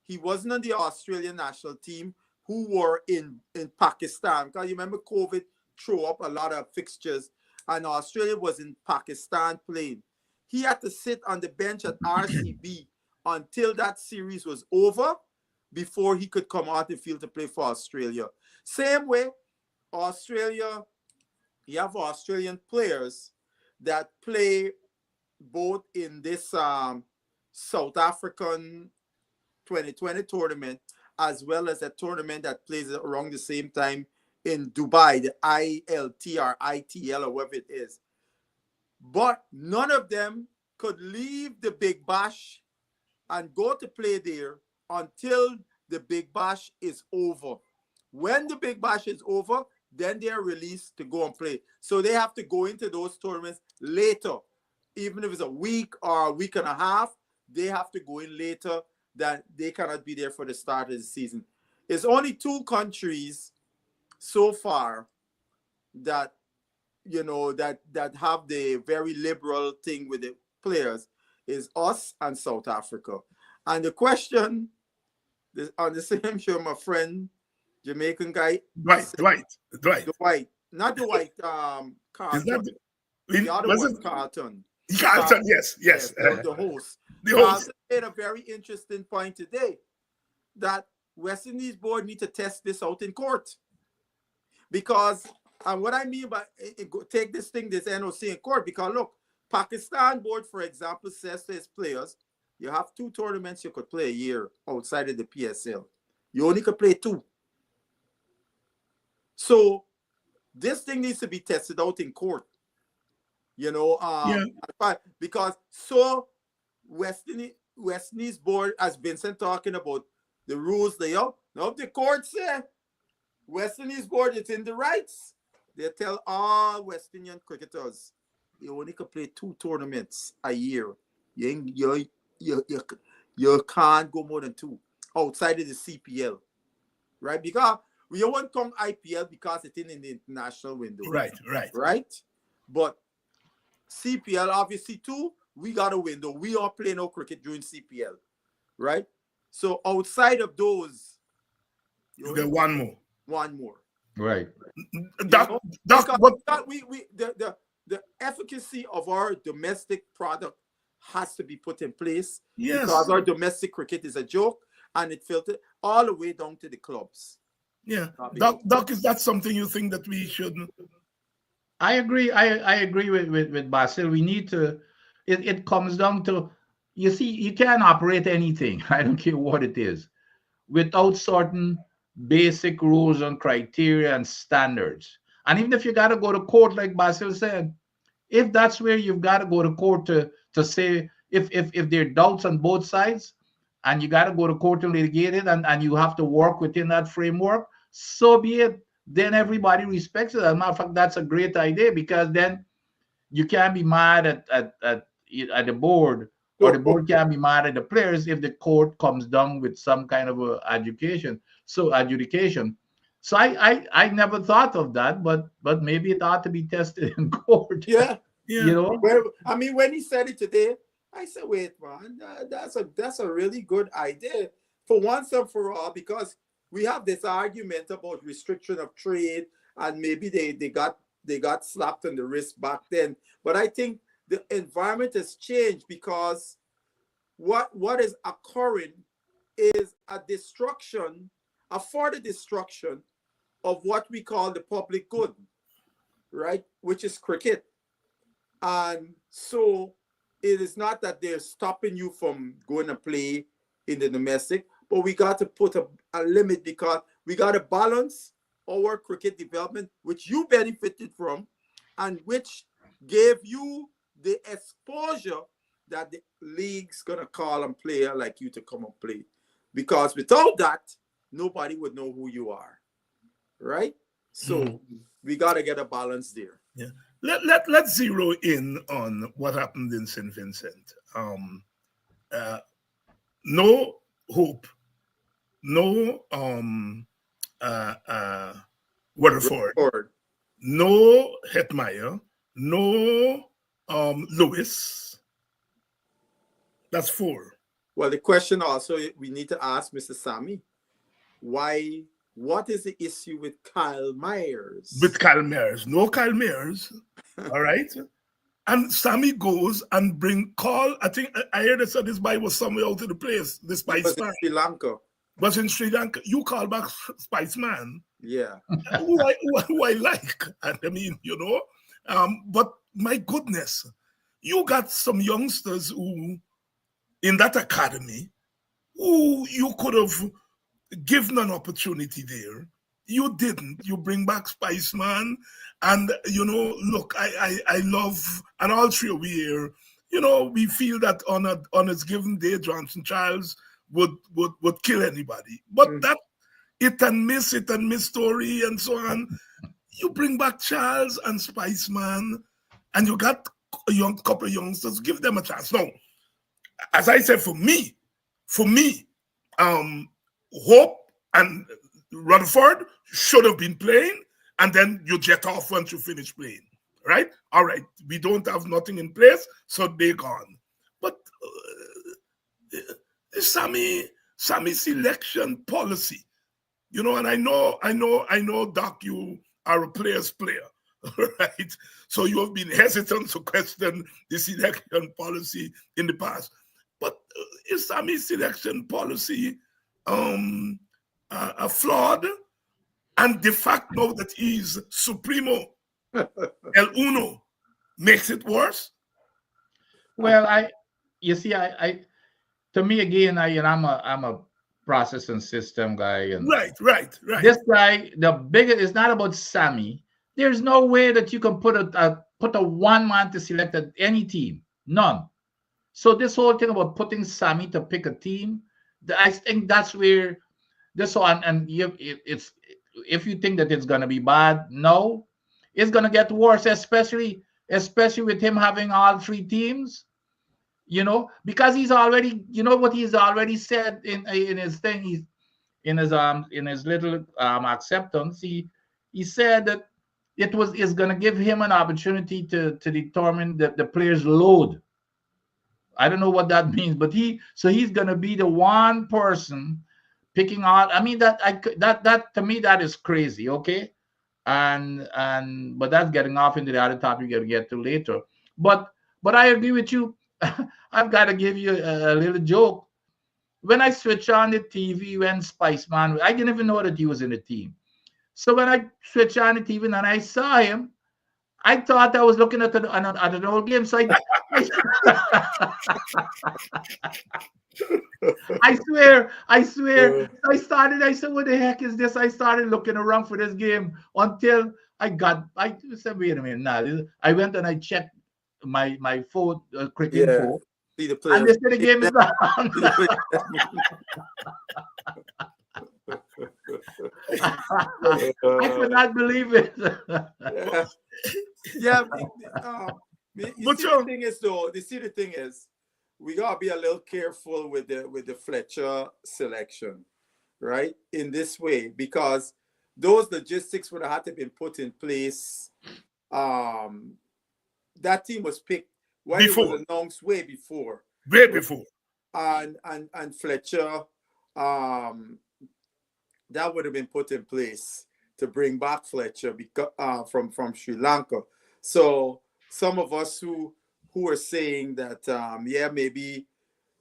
S: He wasn't on the Australian national team who were in Pakistan. Because you remember COVID threw up a lot of fixtures and Australia was in Pakistan playing. He had to sit on the bench at RCB until that series was over before he could come out the field to play for Australia. Same way, Australia, you have Australian players that play both in this South African 2020 tournament as well as a tournament that plays around the same time in Dubai, the ILT or ITL or whatever it is. But none of them could leave the Big Bash and go to play there until the Big Bash is over. When the Big Bash is over, then they are released to go and play. So they have to go into those tournaments later. Even if it's a week or a week and a half, they have to go in later. That they cannot be there for the start of the season. It's only 2 countries so far that that have the very liberal thing with the players is us and South Africa. And the question on the same show, my friend, Jamaican guy,
Q: Dwight,
S: not the white, Carlton. The other one, Carlton.
Q: Carlton, yes.
S: The host. Carlton made a very interesting point today that West Indies board need to test this out in court. Because, and what I mean by take this NOC in court, because look, Pakistan board, for example, says to its players, you have 2 tournaments you could play a year outside of the PSL. You only could play 2. So this thing needs to be tested out in court. Because West Indies board, as Vincent talking about the rules they have. Now if the court say West Indies board is in the rights, they tell all West Indian cricketers you only can play 2 tournaments a year. You can't go more than 2 outside of the CPL, right? Because we won't come IPL because it's in the international window. Right. But CPL, obviously, too, we got a window. We are playing no cricket during CPL, right? So outside of those,
Q: you get one more.
R: Right.
S: The efficacy of our domestic product has to be put in place.
Q: Yes.
S: Because our domestic cricket is a joke and it filtered all the way down to the clubs.
Q: Yeah. Doc, is that something you think that we should?
R: I agree. I agree with Basil. We need to, it comes down to, you see, you can't operate anything, I don't care what it is, without certain basic rules and criteria and standards. And even if you got to go to court, like Basil said, if that's where you've got to go to court to say, if there are doubts on both sides, and you got to go to court to litigate it, and you have to work within that framework, so be it. then everybody respects it. As a matter of fact, that's a great idea, because then you can't be mad at the board, or the board can't be mad at the players if the court comes down with some kind of a adjudication. So I never thought of that, but maybe it ought to be tested in court.
S: Yeah.
R: You know?
S: Well, I mean, when he said it today, I said, wait, man, that's a really good idea for once and for all, because we have this argument about restriction of trade, and maybe they got slapped on the wrist back then. But I think the environment has changed, because what is occurring is a further destruction of what we call the public good, right? Which is cricket. And so it is not that they're stopping you from going to play in the domestic, but we got to put a limit, because we got to balance our cricket development, which you benefited from, and which gave you the exposure that the league's gonna call a player like you to come and play. Because without that, nobody would know who you are, right? So we got to get a balance there.
Q: Yeah. Let's zero in on what happened in St. Vincent. No Hope, no Rutherford, no Hetmeyer, no Lewis. That's 4.
S: Well, the question also we need to ask Mr. Sammy, what is the issue with Kyle Myers?
Q: With Kyle Myers. No Kyle Myers. All right. And Sammy goes and call. I think I heard they said this boy was somewhere out of the place. This Spice Man.
S: Sri Lanka.
Q: Was in Sri Lanka. You call back Spice Man.
S: Yeah.
Q: who I like. I mean, you know. But my goodness, you got some youngsters who in that academy who you could have given an opportunity there. You didn't. You bring back Spice Man. And, you know, look, I love, and all three of we here, you know, we feel that on its given day, Johnson Childs would kill anybody. But that hit and miss story and so on. You bring back Charles and Spice Man, and you got a couple of youngsters, give them a chance. Now, as I said, for me, Hope and Rutherford should have been playing, and then you jet off once you finish playing, right? All right, we don't have nothing in place, so they're gone. But Sammy selection policy, you know, and I know, Doc, you are a player's player, right? So you have been hesitant to question the selection policy in the past. But is Sammy's selection policy flawed? And the fact now that he's Supremo, El Uno, makes it worse?
R: Well, to me again, I'm a process and system guy. And
Q: right.
R: This guy, the biggest, it's not about Sammy. There's no way that you can put a one man to select any team. None. So this whole thing about putting Sammy to pick a team, I think that's where this one, and if you think that it's gonna be bad, no, it's gonna get worse, especially with him having all 3 teams. You know, because he's already, you know what he's already said in his thing, in his little acceptance, he said that it's gonna give him an opportunity to determine the player's load. I don't know what that means, but he's gonna be the one person picking out. I mean, that to me that is crazy. Okay, but that's getting off into the other topic you're gonna get to later. But I agree with you. I've got to give you a little joke. When I switch on the TV, when Spice Man, I didn't even know that he was in the team. So when I switch on the TV and I saw him, I thought I was looking at an old game. So I swear. I said, what the heck is this? I started looking around for this game until I said, wait a minute. Now I went and I checked my phone, cricket info.
S: See the
R: and they said the game is on. I could not believe it.
S: Yeah. The thing is, though, the thing is, we gotta be a little careful with the Fletcher selection, right? In this way, because those logistics would have had to been put in place. That team was picked when it was announced way before.
Q: Way before.
S: And Fletcher, that would have been put in place to bring back Fletcher because from Sri Lanka. So some of us who are saying that maybe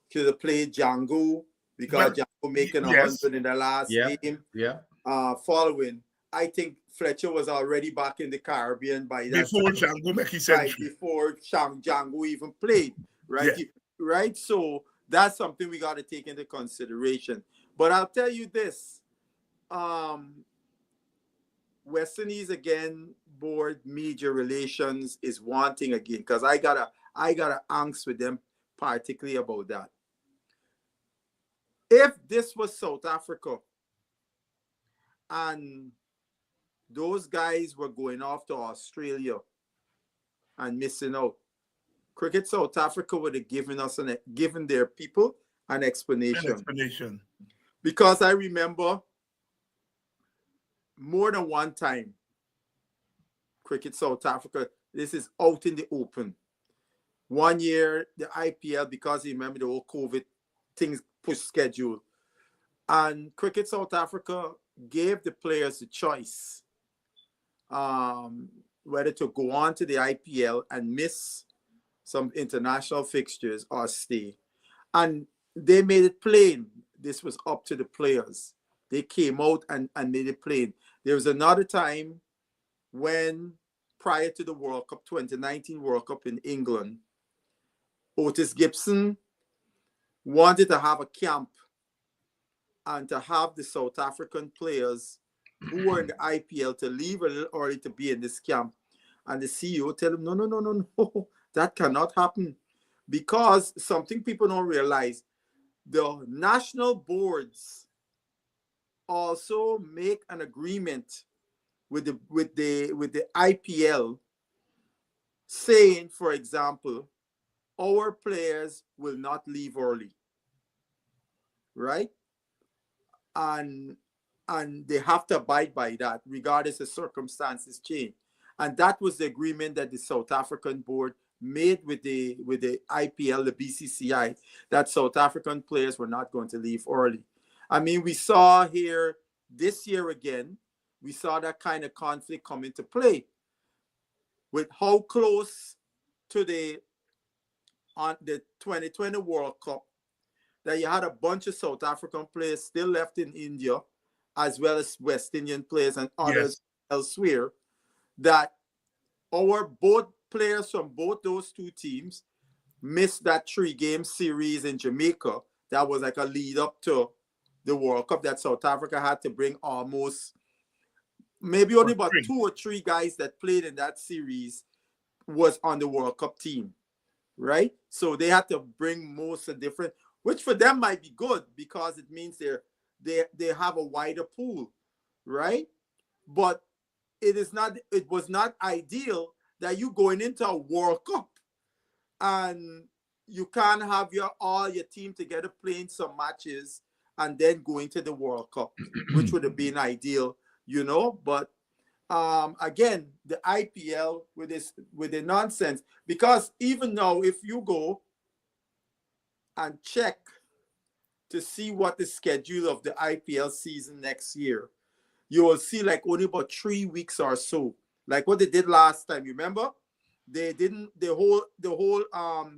S: should have played Django because Django making 100 in the last game. Following, I think Fletcher was already back in the Caribbean by that
Q: before
S: time.
Q: Django make his entry.
S: Before Django even played, right?
Q: Yeah.
S: Right. So that's something we got to take into consideration. But I'll tell you this. West Indies again board media relations is wanting again, because I got a angst with them particularly about that. If this was South Africa and those guys were going off to Australia and missing out, Cricket South Africa would have given their people an explanation. Because I remember more than one time, Cricket South Africa, this is out in the open. One year, the IPL, because you remember the whole COVID things push schedule, and Cricket South Africa gave the players the choice whether to go on to the IPL and miss some international fixtures or stay. And they made it plain this was up to the players. They came out and made it plain. There was another time when, prior to the World Cup, 2019 World Cup in England, Otis Gibson wanted to have a camp and to have the South African players who were in the IPL to leave a little early to be in this camp. And the CEO tell him, no, that cannot happen. Because something people don't realize, the national boards also make an agreement with the IPL saying, for example, our players will not leave early, right? And they have to abide by that regardless of circumstances change. And that was the agreement that the South African board made with the IPL, the BCCI, that South African players were not going to leave early. I mean, we saw here this year again, we saw that kind of conflict come into play with how close to the 2020 World Cup that you had a bunch of South African players still left in India, as well as West Indian players and others elsewhere, that both players from both those two teams missed that 3-game series in Jamaica. That was like a lead up to the World Cup that South Africa had to bring almost, maybe only about 2 or 3 guys that played in that series was on the World Cup team, right? So they had to bring most of different, which for them might be good because it means they have a wider pool, right? But it was not ideal that you going into a World Cup and you can't have all your team together playing some matches and then going to the World Cup, which would have been ideal, But again, the IPL with the nonsense, because even now, if you go and check to see what the schedule of the IPL season next year, you will see like only about 3 weeks or so, like what they did last time. Remember, they didn't. The whole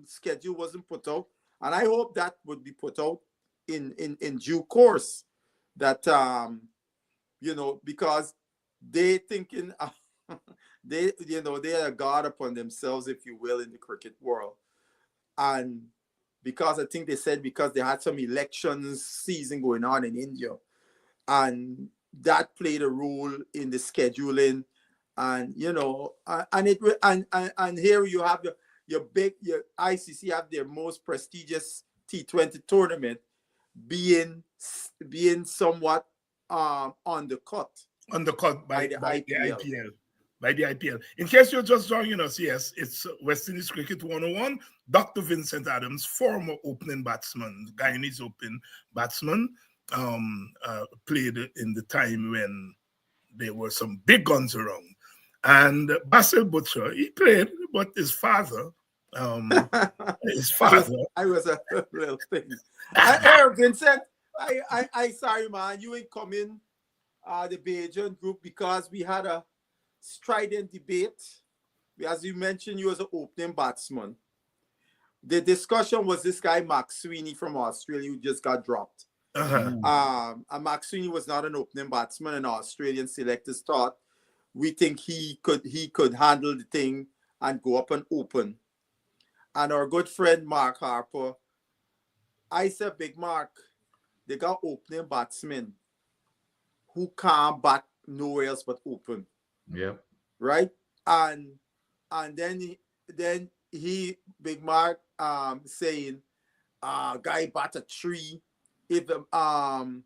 S: schedule wasn't put out, and I hope that would be put out in due course. That because they thinking they are God upon themselves, if you will, in the cricket world, and because I think they said because they had some elections season going on in India, and that played a role in the scheduling, and and here you have your ICC have their most prestigious T20 tournament being somewhat undercut
Q: by the
S: IPL.
Q: IPL. By the IPL. In case you're just joining us, yes, it's West Indies Cricket 101. Dr. Vincent Adams, former opening batsman, Guyanese open batsman, played in the time when there were some big guns around. And Basil Butcher, he played, but his father,
S: I was a little thing. Vincent, I sorry, man, you ain't come in the Bajan group because we had a strident debate. As you mentioned, you was an opening batsman. The discussion was this guy, Mark Sweeney from Australia, who just got dropped. And Mark Sweeney was not an opening batsman, and Australian selectors thought we think he could handle the thing and go up and open. And our good friend Mark Harper, I said, Big Mark, they got opening batsmen who can't bat nowhere else but open.
R: Yeah.
S: Right? And then he Big Mark saying guy bat a tree if and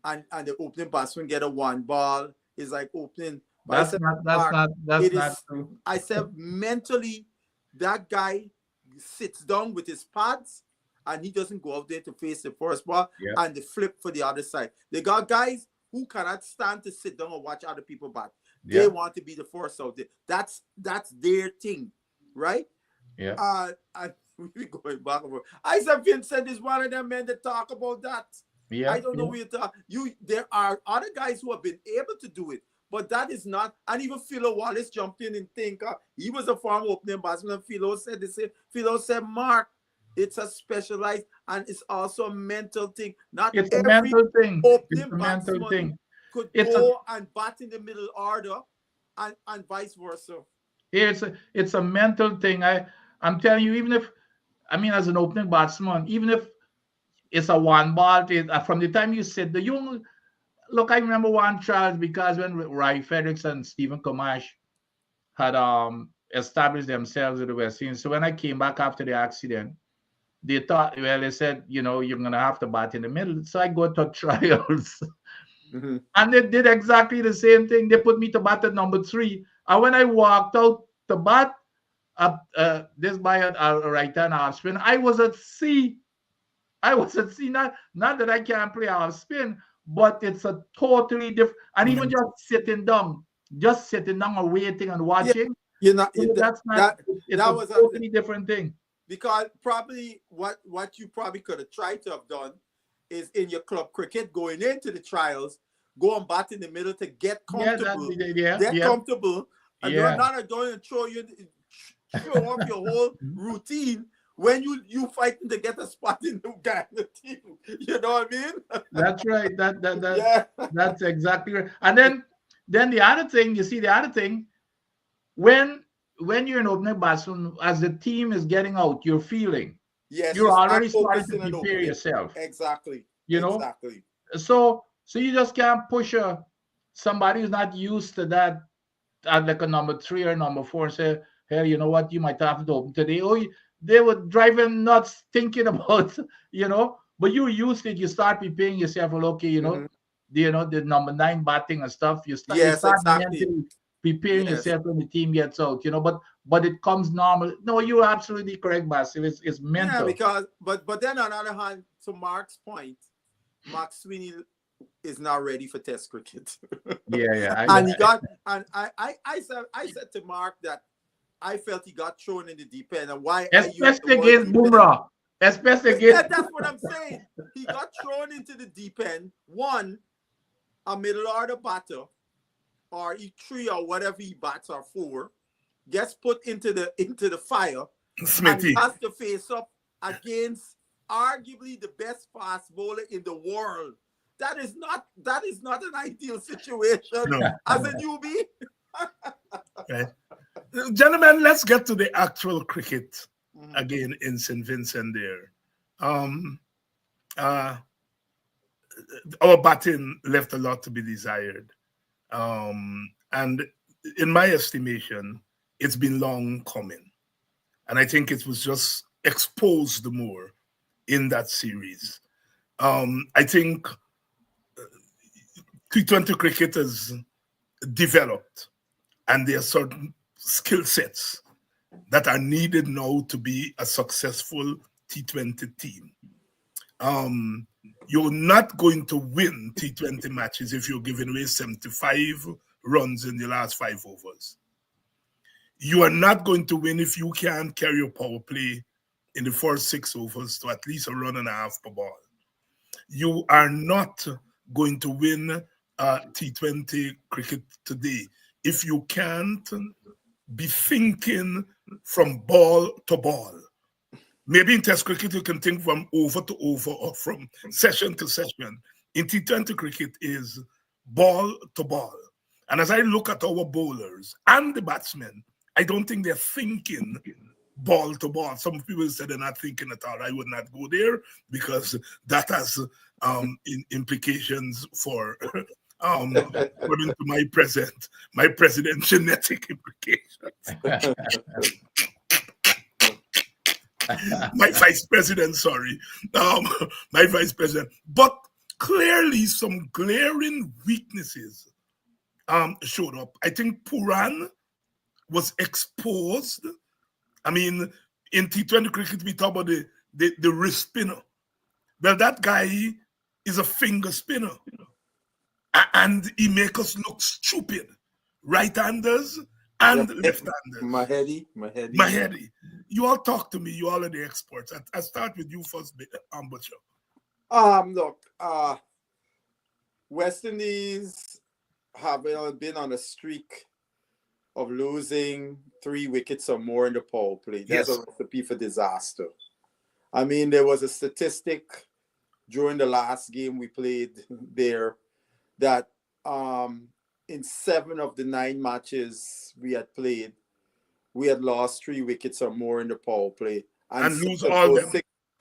S: the opening batsman get a 1 ball is like opening.
R: That's not true.
S: I said mentally that guy sits down with his pads and he doesn't go out there to face the first ball and the flip for the other side. They got guys who cannot stand to sit down and watch other people bat. They want to be the first out there. That's their thing, right?
R: Yeah.
S: And we going back and forth. I said Vincent is one of them men that talk about that.
R: Yeah.
S: I don't know where to there are other guys who have been able to do it, but that is not. And even Philo Wallace jumped in and think he was a former opening batsman. And Philo said the same. Philo said, Mark, it's a specialized and it's also a mental thing. Not
R: it's
S: every
R: a mental thing.
S: opening
R: It's a mental thing.
S: Could go and bat in the middle order and vice versa.
R: It's a mental thing. I'm telling you, even if as an opening batsman, even if it's a 1 ball, from the time you sit the young look, I remember one Charles because when Rai Fredericks and Stephen Kamash had established themselves with the West Indies. So when I came back after the accident, they thought, they said, you're gonna have to bat in the middle. So I go to trials. And they did exactly the same thing. They put me to bat at number 3. And when I walked out to bat, this by a right-hand half spin, I was at sea. Not that I can't play half spin, but it's a totally different. And even just sitting down and waiting and watching. It's a totally different thing.
S: Because probably what you probably could have tried to have done is in your club cricket going into the trials, go and bat in the middle to get comfortable. Comfortable. And you're not going to show off your whole routine when you fighting to get a spot in the team. You know what I mean?
R: That's right. That's exactly right. And then the other thing, when you're an opening batsman, as the team is getting out, you're feeling.
S: Yes,
R: you're already starting to prepare yourself.
S: Exactly.
R: Exactly. So you just can't push somebody who's not used to that at like a number 3 or number 4 and say, hey, you know what, you might have to open today. They were driving nuts thinking about, but you're used to it. You start preparing yourself, the number 9 batting and stuff. You start mentally preparing yourself when the team gets out, but it comes normal. No, you're absolutely correct, Basil. It's mental.
S: Yeah, because but then on the other hand, to Mark's point, Mark Sweeney is not ready for Test cricket. I said to Mark that I felt he got thrown in the deep end, and why?
R: Especially against Bumrah. Especially against.
S: That's what I'm saying. He got thrown into the deep end. One, a middle order batter, or 3 or whatever he bats, or 4, gets put into the fire.
Q: Smithy
S: and has to face up against arguably the best fast bowler in the world. That is not an ideal situation as a newbie.
Q: Okay. Gentlemen, let's get to the actual cricket again in St. Vincent there. Our batting left a lot to be desired. And in my estimation, it's been long coming. And I think it was just exposed more in that series. I think T20 cricket is developed, and there are certain skill sets that are needed now to be a successful T20 team. You're not going to win T20 matches if you're giving away 75 runs in the last 5 overs. You are not going to win if you can't carry your power play in the first 6 overs to at least a run and a half per ball. You are not going to win T20 cricket today if you can't be thinking from ball to ball. Maybe in Test cricket, you can think from over to over or from session to session. In T20 cricket is ball to ball. And as I look at our bowlers and the batsmen, I don't think they're thinking ball to ball. Some people say they're not thinking at all. I would not go there because that has implications for, according to my president genetic implications. My vice president, sorry. My vice president. But clearly some glaring weaknesses showed up. I think Puran was exposed. I mean, in T20 cricket, we talk about the wrist spinner. Well, that guy is a finger spinner. And he makes us look stupid. Right-handers and left-handers. Mahedi. You all talk to me. You all are the experts. I start with you first, Butcher.
S: Look, West Indies have been on a streak of losing 3 wickets or more in the power play. That's a recipe for disaster. I mean, there was a statistic during the last game we played there that in 7 of the 9 matches we had played, we had lost 3 wickets or more in the power play.
Q: And lose all them.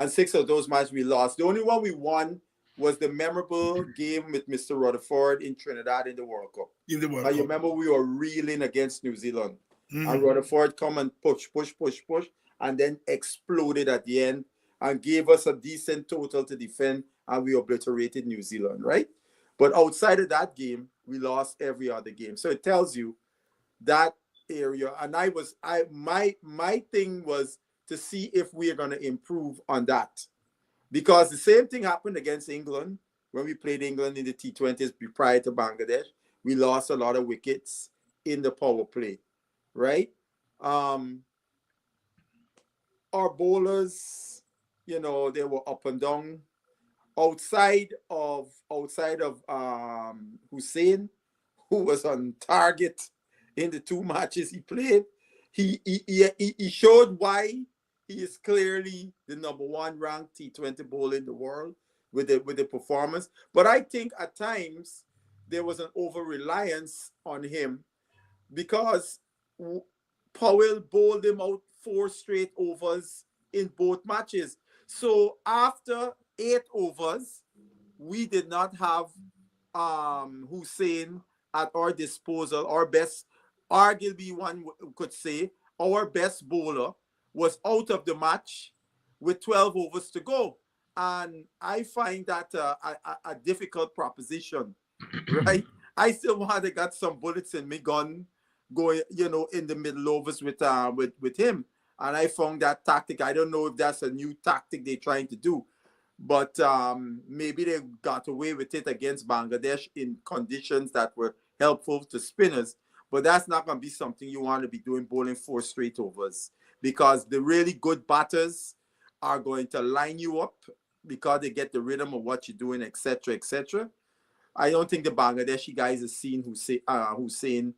S: 6 of those matches we lost. The only one we won was the memorable game with Mr. Rutherford in Trinidad in the World Cup. You remember we were reeling against New Zealand. And Rutherford come and push, and then exploded at the end and gave us a decent total to defend, and we obliterated New Zealand, right? But outside of that game, we lost every other game. So it tells you that area. And my thing was to see if we are going to improve on that. Because the same thing happened against England when we played England in the T20s prior to Bangladesh. We lost a lot of wickets in the power play, right? Our bowlers, they were up and down. Outside of Hussain, who was on target in the 2 matches he played, he showed why he is clearly the #1 ranked T20 bowler in the world with the performance. But I think at times there was an over-reliance on him because Powell bowled him out 4 straight overs in both matches. So after 8 overs, we did not have Hussain at our disposal. Our best, arguably one could say, our best bowler was out of the match with 12 overs to go. And I find that a difficult proposition, right? I still want to get some bullets in my gun going, in the middle overs with him. And I found that tactic. I don't know if that's a new tactic they're trying to do, but maybe they got away with it against Bangladesh in conditions that were helpful to spinners. But that's not going to be something you want to be doing, bowling 4 straight overs, because the really good batters are going to line you up because they get the rhythm of what you're doing, etc., etc. I don't think the Bangladeshi guys have seen Hussain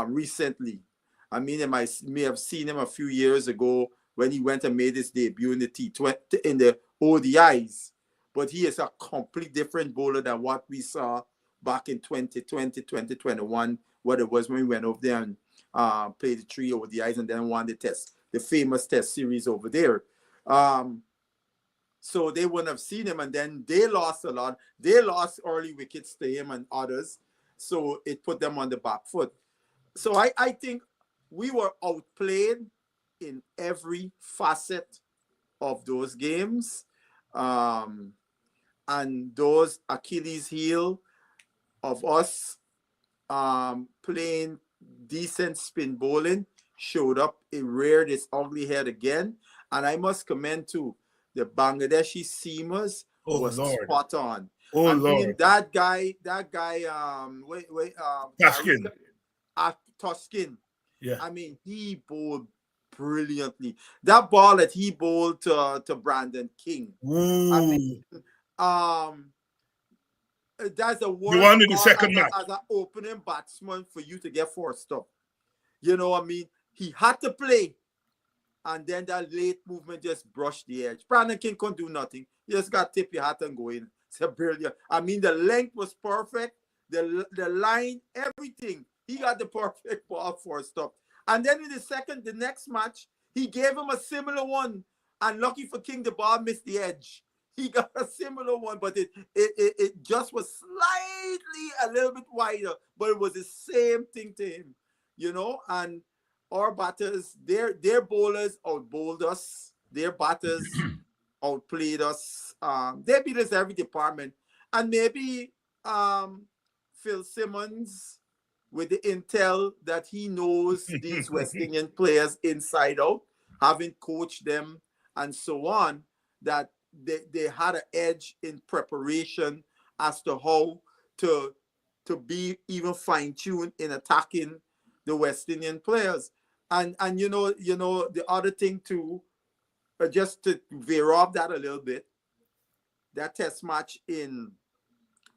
S: recently. I mean, I may have seen him a few years ago when he went and made his debut in the T20 in the ODIs, but he is a complete different bowler than what we saw back in 2020, 2021, what it was when we went over there and played the 3 ODIs and then won the famous test series over there. So they wouldn't have seen him, and then they lost a lot. They lost early wickets to him and others, so it put them on the back foot. So I think we were outplayed in every facet of those games. And those Achilles heel of us playing decent spin bowling showed up. It reared its ugly head again. And I must commend too, the Bangladeshi seamers was
Q: Lord.
S: spot on.
Q: Oh,
S: I mean,
Q: Lord.
S: that guy,
Q: Taskin.
S: Toskin.
Q: Yeah.
S: I mean, he bowled brilliantly. That ball that he bowled to Brandon King.
Q: Ooh.
S: I mean, that's a worse
Q: one in the
S: ball
Q: second match.
S: as an opening batsman for you to get forced up. You know what I mean? He had to play. And then that late movement just brushed the edge. Brandon King couldn't do nothing. You just got to tip your hat and go in. It's a brilliant. I mean, the length was perfect. The line, everything. He got the perfect ball for a stop. And then in the next match, he gave him a similar one. And lucky for King, the ball missed the edge. He got a similar one, but it just was slightly a little bit wider. But it was the same thing to him, you know. And our batters, their bowlers outbowled us. Their batters outplayed us. They beat us every department. And maybe Phil Simmons, with the intel that he knows these West Indian players inside out, having coached them and so on, that they had an edge in preparation as to how to be even fine-tuned in attacking the West Indian players. And you know the other thing too, just to veer off that a little bit, that test match in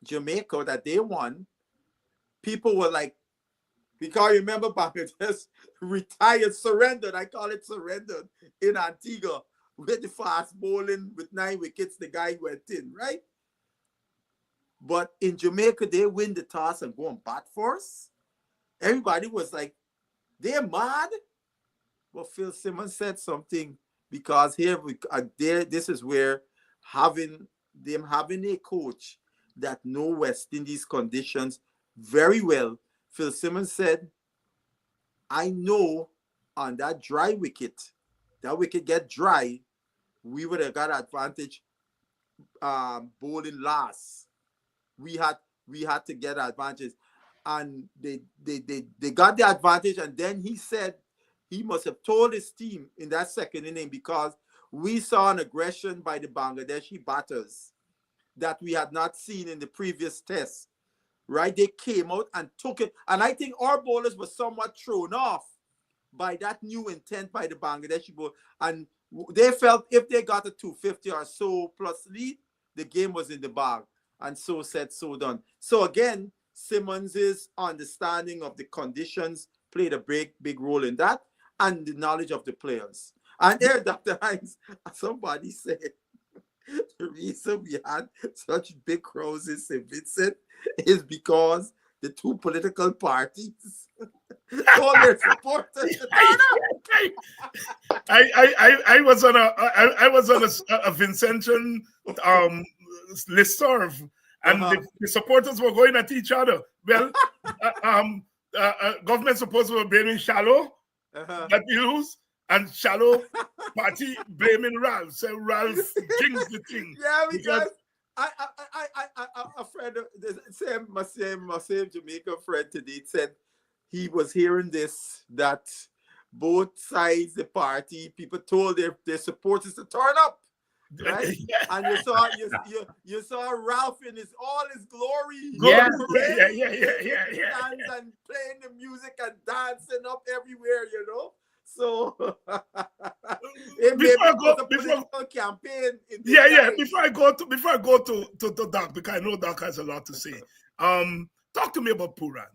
S: Jamaica that they won, people were like, because remember Bangladesh retired, surrendered, I call it surrendered, in Antigua with the fast bowling with 9 wickets, the guy went in, right? But in Jamaica, they win the toss and go and bat for us. Everybody was like, they're mad. But Phil Simmons said something, because here this is where having a coach that know West Indies conditions very well. Phil Simmons said, I know on that dry wicket, that wicket get dry, we would have got advantage bowling last. We had to get advantage. And they got the advantage, and then he said he must have told his team in that second inning, because we saw an aggression by the Bangladeshi batters that we had not seen in the previous test, right? They came out and took it. And I think our bowlers were somewhat thrown off by that new intent by the Bangladeshi bowler. And they felt if they got a 250 or so plus lead, the game was in the bag. And so said, so done. So again, Simmons's understanding of the conditions played a big role in that, and the knowledge of the players. And there, Dr. Hinds, somebody said, the reason we had such big crowds in St. Vincent is because the two political parties told their supporters to turn up.
Q: I was on a Vincentian listserv, and the supporters were going at each other. Well, government supporters were blaming Shallow that we lose, and Shallow party blaming Ralph. So Ralph jinxed the thing.
S: Yeah, because I a friend, my same Jamaican friend today said he was hearing this, that both sides, the party, people told their supporters to turn up. Right? And you saw Ralph in all his glory.
Q: Yeah.
S: And playing the music and dancing up everywhere, you know. So it
Q: before I go,
S: a political campaign.
Q: Before I go to Doc, because I know Doc has a lot to say. Talk to me about Puran.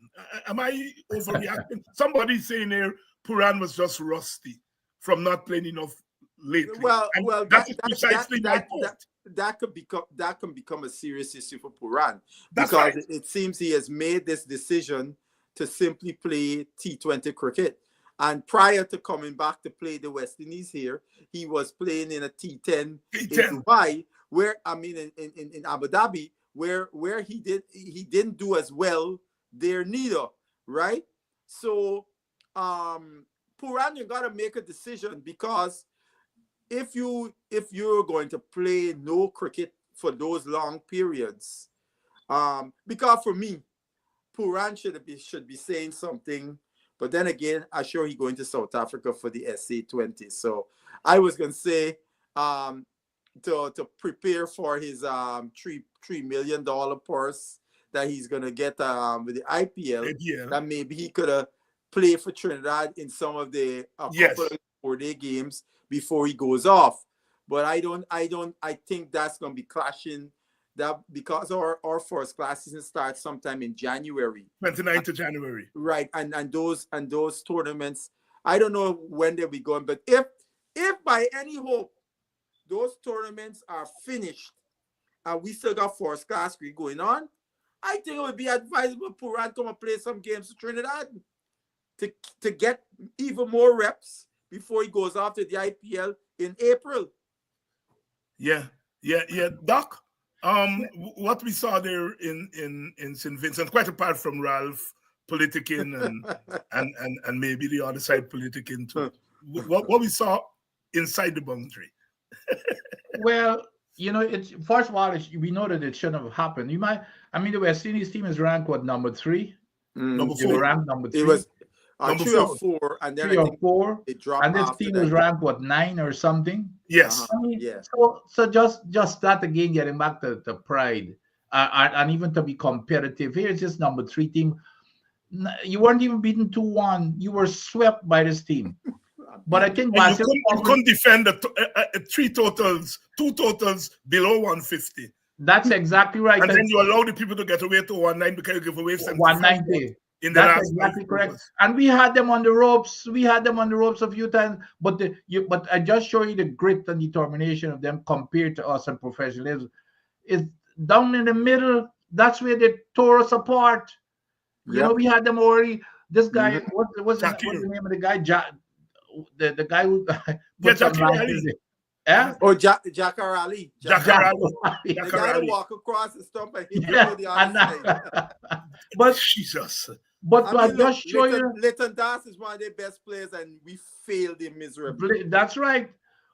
Q: Am I overreacting? Somebody's saying here Puran was just rusty from not playing enough lately.
S: Well,
Q: that's precisely my point.
S: That can become a serious issue for Puran, because it seems he has made this decision to simply play T20 cricket. And prior to coming back to play the West Indies here, he was playing in a T10 in Dubai, where in Abu Dhabi, where he didn't do as well there neither, right? So Puran, you gotta make a decision, because if you're going to play no cricket for those long periods, because for me, Puran should be saying something. But then again, I'm sure he's going to South Africa for the SA20. So I was going to say to prepare for his $3 million purse that he's going to get with the IPL, that maybe he could play for Trinidad in some of the couple of 4-day games before he goes off. But I think that's going to be clashing. That because our first class season starts sometime in January.
Q: 29th of January.
S: Right. And those tournaments, I don't know when they'll be going, but if by any hope those tournaments are finished and we still got first class cricket going on, I think it would be advisable Puran come and play some games for Trinidad to get even more reps before he goes off to the IPL in April.
Q: Yeah. Doc, what we saw there in St. Vincent, quite apart from Ralph politicking and maybe the other side politicking too, what we saw inside the boundary.
R: Well, it's first of all, we know that it shouldn't have happened. The West Indies team is ranked number 3.
Q: Number 4.
R: They were ranked number 3.
S: It was
Q: number
S: 3 or 4, and then
R: 3 or 4,
S: it dropped.
R: and this team was ranked 9 or something.
Q: Yes.
R: So just that again, getting back to pride, and even to be competitive. Here's just number 3 team. You weren't even beaten 2-1. You were swept by this team. But I think
Q: you couldn't defend 2 totals below 150.
R: That's exactly right.
Q: And then you allow the people to get away to 190 because you give away
R: 190.
Q: That's
R: exactly correct. And we had them on the ropes. A few times. But I just show you the grit and determination of them compared to us and professionalism. Is down in the middle. That's where they tore us apart. We had them already. This guy, what's the name of the guy? The guy who
S: Jacker Ali. The guy to walk across the stump and hit the other side.
R: But
S: Jesus.
R: But I just show you,
S: Leighton Das is one of their best players, and we failed him miserably.
R: That's right.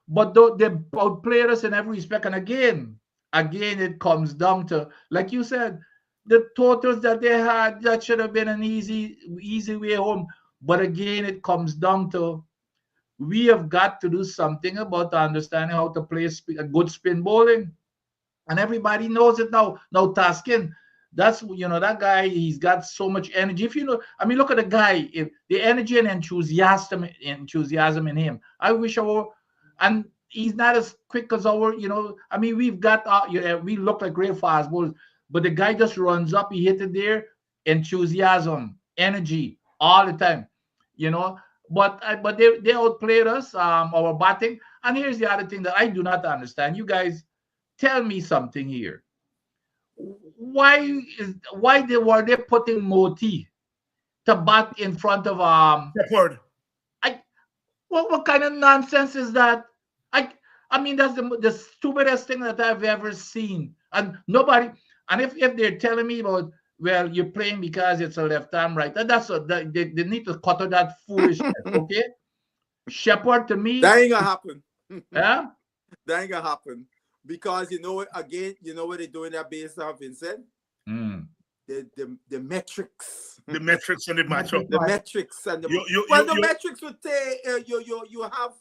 R: But they outplayed us in every respect. And again, it comes down to, like you said, the totals that they had, that should have been an easy way home. But again, it comes down to, we have got to do something about understanding how to play a good spin bowling. And everybody knows it now. Now, Taskin, that's, that guy, he's got so much energy. Look at the guy, the energy and enthusiasm in him. I wish and he's not as quick as we've got, we look like great fast bowlers, but the guy just runs up, he hit it there, enthusiasm, energy, all the time, But they outplayed us, our batting. And here's the other thing that I do not understand. You guys, tell me something here. Why were they putting Moti to bat in front of
Q: Shepherd?
R: What kind of nonsense is that? That's the stupidest thing that I've ever seen. And nobody. And if they're telling me about, well, you're playing because it's a left arm, right? They need to cut out that foolishness, okay? Shepherd, to me,
S: that ain't gonna happen.
R: Yeah,
S: that ain't gonna happen because what they're doing that based off, Vincent? The metrics,
Q: the metrics and the matchup,
S: the metrics and the metrics would say you have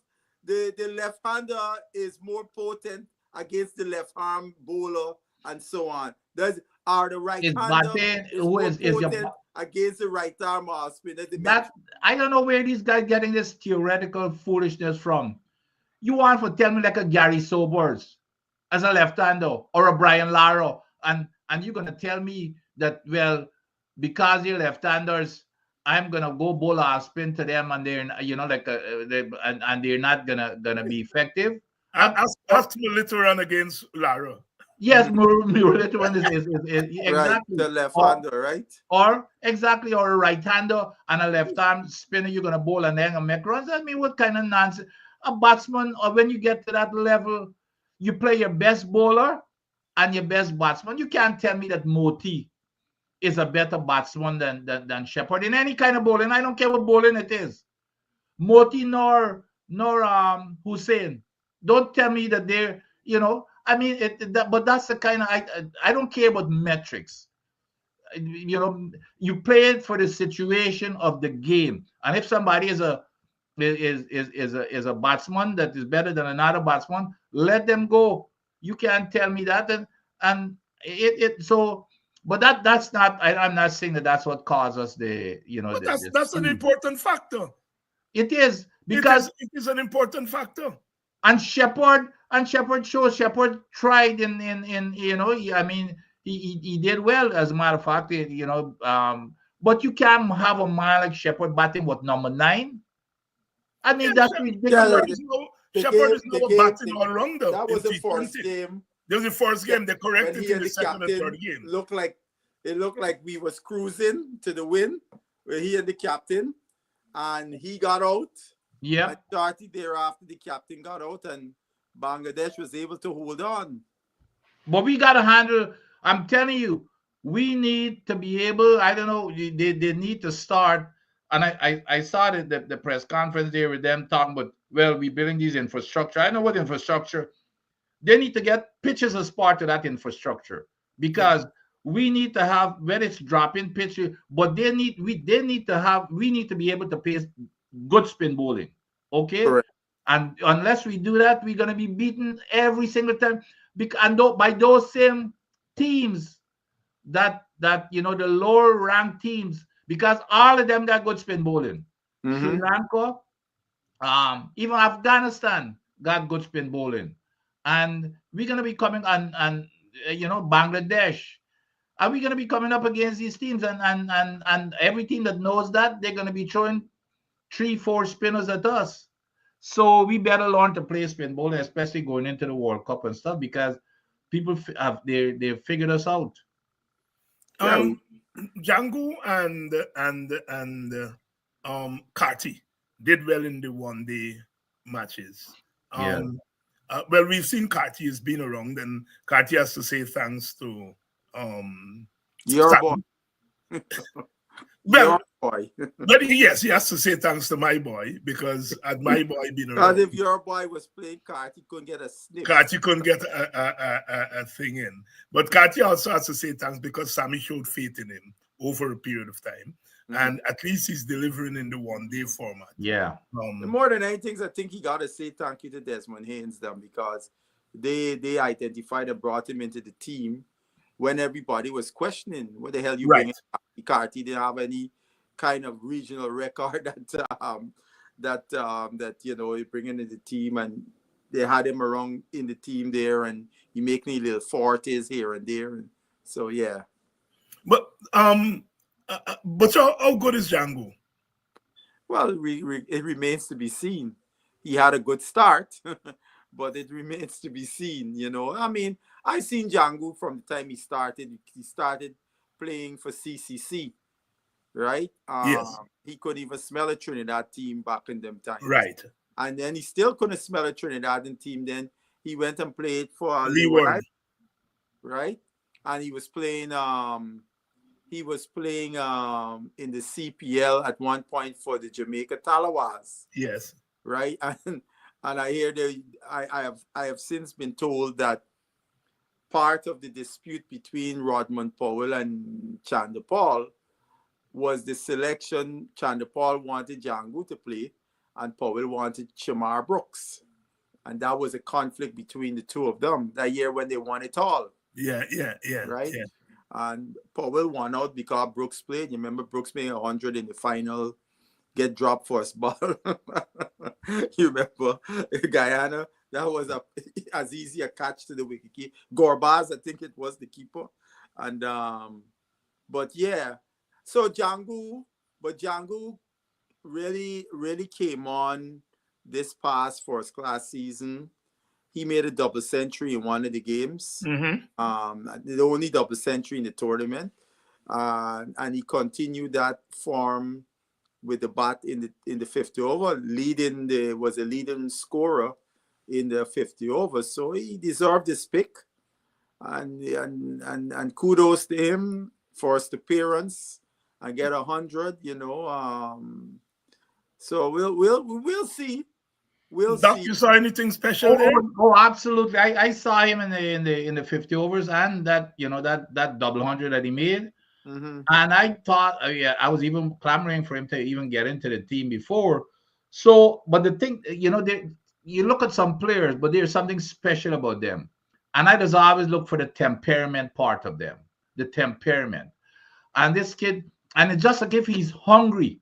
S: the left-hander is more potent against the left-arm bowler and so on. Are the right-hander against the right-arm spinner?
R: I don't know where these guys getting this theoretical foolishness from. You want to tell me like a Gary Sobers as a left-hander or a Brian Lara, and you're gonna tell me that, well, because they're left-handers, I'm gonna go bowl a spin to them, and they're and they're not gonna be effective.
Q: Ask Melito run against Lara.
R: Yes, Melito one is exactly
S: right, the left-hander, right?
R: Or exactly, or a right-hander and a left-arm spinner. You're gonna bowl and then make runs. What kind of nonsense? A batsman, or when you get to that level, you play your best bowler and your best batsman. You can't tell me that Moti is a better batsman than Shepherd in any kind of bowling. I don't care what bowling it is. Moti nor Hussain. Don't tell me that they're, but that's the kind of, I don't care about metrics. you play it for the situation of the game. And if somebody is a batsman that is better than another batsman, let them go. You can't tell me that. And so, but that's not. I'm not saying that that's what causes the
Q: But that's an important factor.
R: It is, because
Q: it is an important factor.
R: And Shepherd tried in I mean, he did well, as a matter of fact, but you can't have a man like Shepherd batting what, number 9. I mean, that's ridiculous.
Q: Shepherd is now batting all rounder.
S: That was the first game.
Q: There was the first game. They corrected in the second and third game.
S: It looked like we was cruising to the win, where he and the captain, and he got out.
R: Yeah.
S: And shortly thereafter, the captain got out, and Bangladesh was able to hold on.
R: But we got to handle. I'm telling you, we need to be able. I don't know. They need to start. And I saw the press conference there with them talking about, well, we're building these infrastructure. I know what infrastructure. They need to get pitches as part of that infrastructure, because we need to have, when it's dropping pitches, but we need to be able to play good spin bowling. Okay.
S: Correct.
R: And unless we do that, we're going to be beaten every single time. And by those same teams that the lower ranked teams, because all of them got good spin bowling. Sri Lanka, even Afghanistan got good spin bowling. And we're going to be coming and Bangladesh. Are we going to be coming up against these teams? And every team that knows that, they're going to be throwing 3-4 spinners at us. So we better learn to play spin bowling, especially going into the World Cup and stuff, because people they've figured us out.
Q: Django and Karti did well in the one-day matches. Well, we've seen Karti has been around, and Karti has to say thanks to
S: your boy.
Q: Well,
S: your boy.
Q: But yes, he has to say thanks to my boy, because had my boy been around,
S: because if your boy was playing Karti, couldn't get a sniff.
Q: Karti couldn't get a thing in. But Karti also has to say thanks, because Sammy showed faith in him over a period of time. And at least he's delivering in the one-day format.
R: Yeah.
S: More than anything, I think he got to say thank you to Desmond Hinds, because they identified and brought him into the team when everybody was questioning what the hell you bringing. Karti didn't have any kind of regional record that you bring into the team, and they had him around in the team there, and he making little forties here and there, and so yeah.
Q: But how good is Django?
S: Well, it remains to be seen. He had a good start, but it remains to be seen. I mean, I seen Django from the time he started. He started playing for CCC, right?
Q: Yes.
S: He couldn't even smell a Trinidad team back in them times.
Q: Right.
S: And then he still couldn't smell a Trinidadian team. Then he went and played for
Q: Lee Warren,
S: right? And he was playing in the CPL at one point for the Jamaica Talawas.
Q: Yes.
S: Right. And I hear I have since been told that part of the dispute between Rodman Powell and Chandapal was the selection. Chandapal wanted Django to play, and Powell wanted Shamar Brooks. And that was a conflict between the two of them that year when they won it all.
Q: Yeah.
S: Right?
Q: Yeah.
S: And Powell won out because Brooks played. You remember Brooks made 100 in the final, get dropped first ball. You remember Guyana? That was as easy a catch to the wicket keeper. Gorbaz, I think it was the keeper. And but yeah. So Django really, really came on this past first class season. He made a double century in one of the games. The only double century in the tournament. And he continued that form with the bat in the 50 over, was a leading scorer in the 50 over. So he deserved this pick. And kudos to him for his appearance and get 100, so we'll see.
Q: Doc, you saw anything special there?
R: Oh, absolutely. I saw him in the 50 overs, and that that double 100 that he made. And I thought, yeah, I was even clamoring for him to even get into the team before. So, but the thing, you look at some players, but there's something special about them. And I just always look for the temperament part of them, the temperament. And this kid, and it's just like if he's hungry,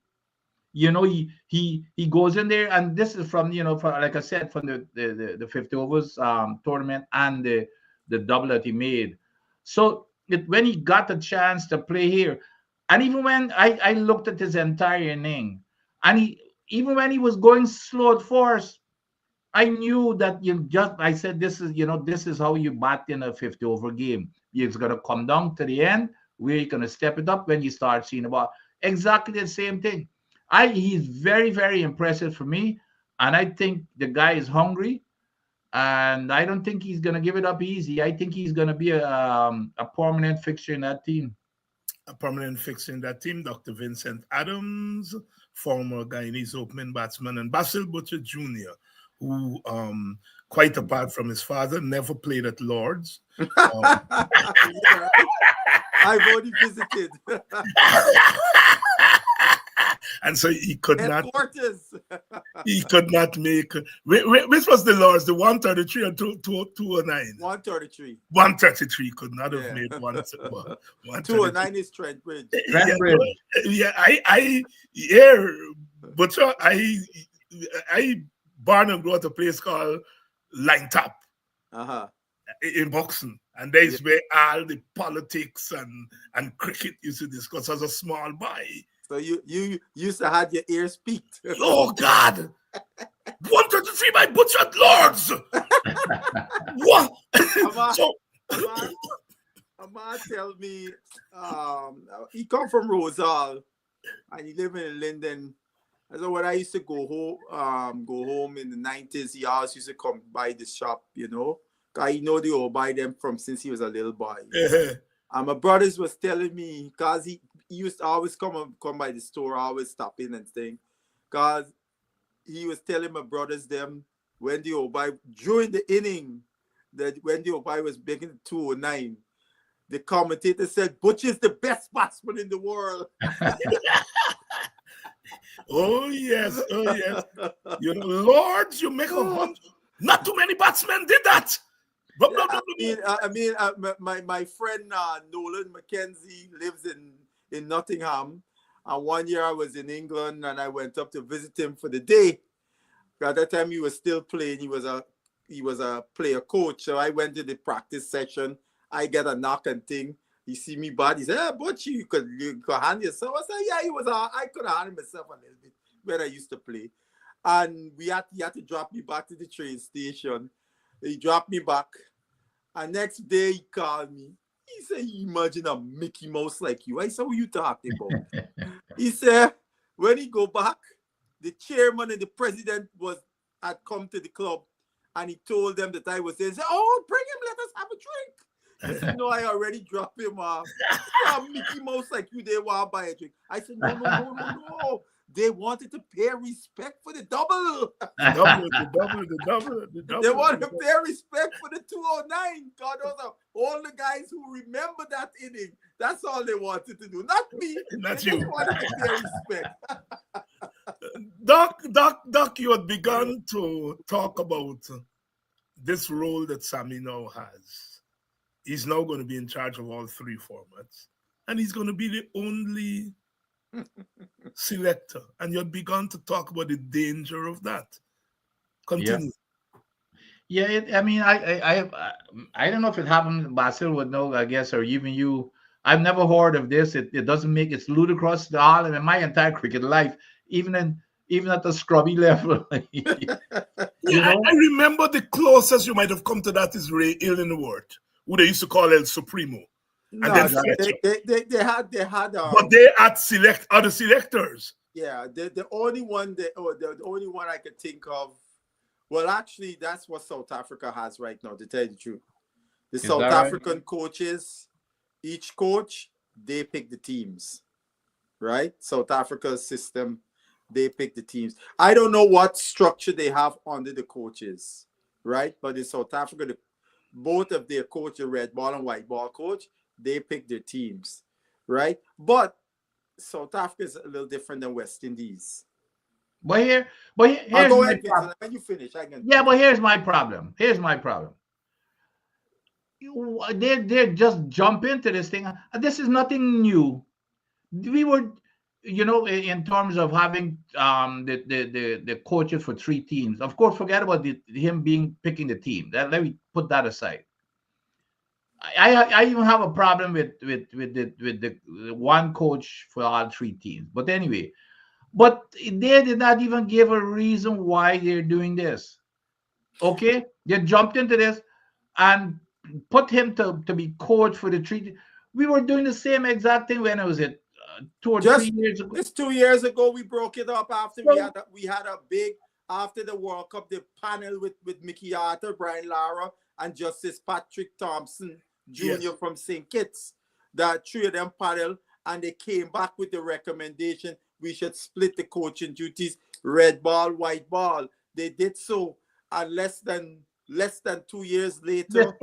R: he goes in there, and this is from from, like I said, from the 50 overs tournament and the double that he made. So when he got the chance to play here, and even when I looked at his entire inning, and even when he was going slow at first, I knew that I said, this is how you bat in a 50 over game. It's going to come down to the end where you're going to step it up when you start seeing the ball. Exactly the same thing. He's very, very impressive for me. And I think the guy is hungry. And I don't think he's going to give it up easy. I think he's going to be a permanent fixture in that team.
Q: A permanent fixture in that team, Dr. Vincent Adams, former Guyanese opening batsman, and Basil Butcher Jr., who, quite apart from his father, never played at Lord's.
S: I've already visited.
Q: And so he could not. He could not make. Which was the Lord's? The 133 or 209?
S: 133.
Q: 133 could not have made 133.
S: 209 is Trent Bridge.
Q: But I born and grew up at a place called Line Top in boxing. And there's where all the politics and cricket used to discuss as a small boy.
S: So you used to have your ears peaked.
Q: Oh, God. 133 by Butcher Lords. What?
S: Ahmad tell me he come from Rosal and he live in Linden. So when I used to go home in the 90s, he always used to come by the shop, Cause he know they all buy them from since he was a little boy. And my brothers was telling me, cause he used to always come by the store, always stop in and thing. Cause he was telling my brothers them when the old boy during the inning that when the old boy was making 209, the commentator said Butcher's the best batsman in the world.
Q: Oh yes. Lords, you make 100. Not too many batsmen did that.
S: My friend Nolan McKenzie lives in Nottingham, and one year I was in England and I went up to visit him for the day. At that time he was still playing. He was a player coach. So I went to the practice session. I get a knock and thing. He see me bad. He said, "Hey, but you could hand yourself." I said, "Yeah, I could have handled myself a little bit when I used to play." And he had to drop me back to the train station. He dropped me back. And next day he called me. He said, "Imagine a Mickey Mouse like you." I said, "What you talking about?" He said, when he go back, the chairman and the president had come to the club, and he told them that I was there. He said, "Oh, bring him, let us have a drink." He said, "No, I already dropped him off." Mickey Mouse like you, they want to buy a drink. I said, No. They wanted to pay respect for the double.
Q: The double.
S: They wanted to pay respect for the 209. God, those are all the guys who remember that inning. That's all they wanted to do. Not me.
Q: Not
S: they
Q: you.
S: just wanted to pay respect.
Q: Doc, you had begun to talk about this role that Sammy now has. He's now going to be in charge of all three formats. And he's going to be the only selector. And you had begun to talk about the danger of that. Continue.
R: Yeah, I don't know if it happened. Basil would know, I guess, or even you. I've never heard of this. It doesn't make it's ludicrous to all in my entire cricket life, even at the scrubby level.
Q: I remember the closest you might have come to that is Ray Illingworth, who they used to call El Supremo. And
S: No,
Q: then
S: they had
Q: but they had other selectors.
S: Yeah, the only one the only one I could think of. Well, actually, that's what South Africa has right now, to tell you the truth. The South African coaches, each coach, they pick the teams, right? South Africa's system, they pick the teams. I don't know what structure they have under the coaches, right? But in South Africa, both of their coach, the red ball and white ball coach, they pick their teams, right? But South Africa is a little different than West Indies.
R: Here's
S: go
R: my
S: ahead,
R: problem.
S: when you finish, I can.
R: Yeah, but here's my problem. Here's my problem. They just jump into this thing. This is nothing new. We were, in terms of having the coaches for 3 teams. Of course, forget about him picking the team. Let me put that aside. I even have a problem with the one coach for all 3 teams. But anyway, but they did not even give a reason why they're doing this. Okay, they jumped into this and put him to be coach for the 3. We were doing the same exact thing when it was 2 or 3 years ago.
S: It's 2 years ago we broke it up after we had a big, after the World Cup, the panel with Mickey Arthur, Brian Lara, and Justice Patrick Thompson Jr. from St. Kitts. That 3 of them panel, and they came back with the recommendation we should split the coaching duties, red ball, white ball. They did so, and less than 2 years later.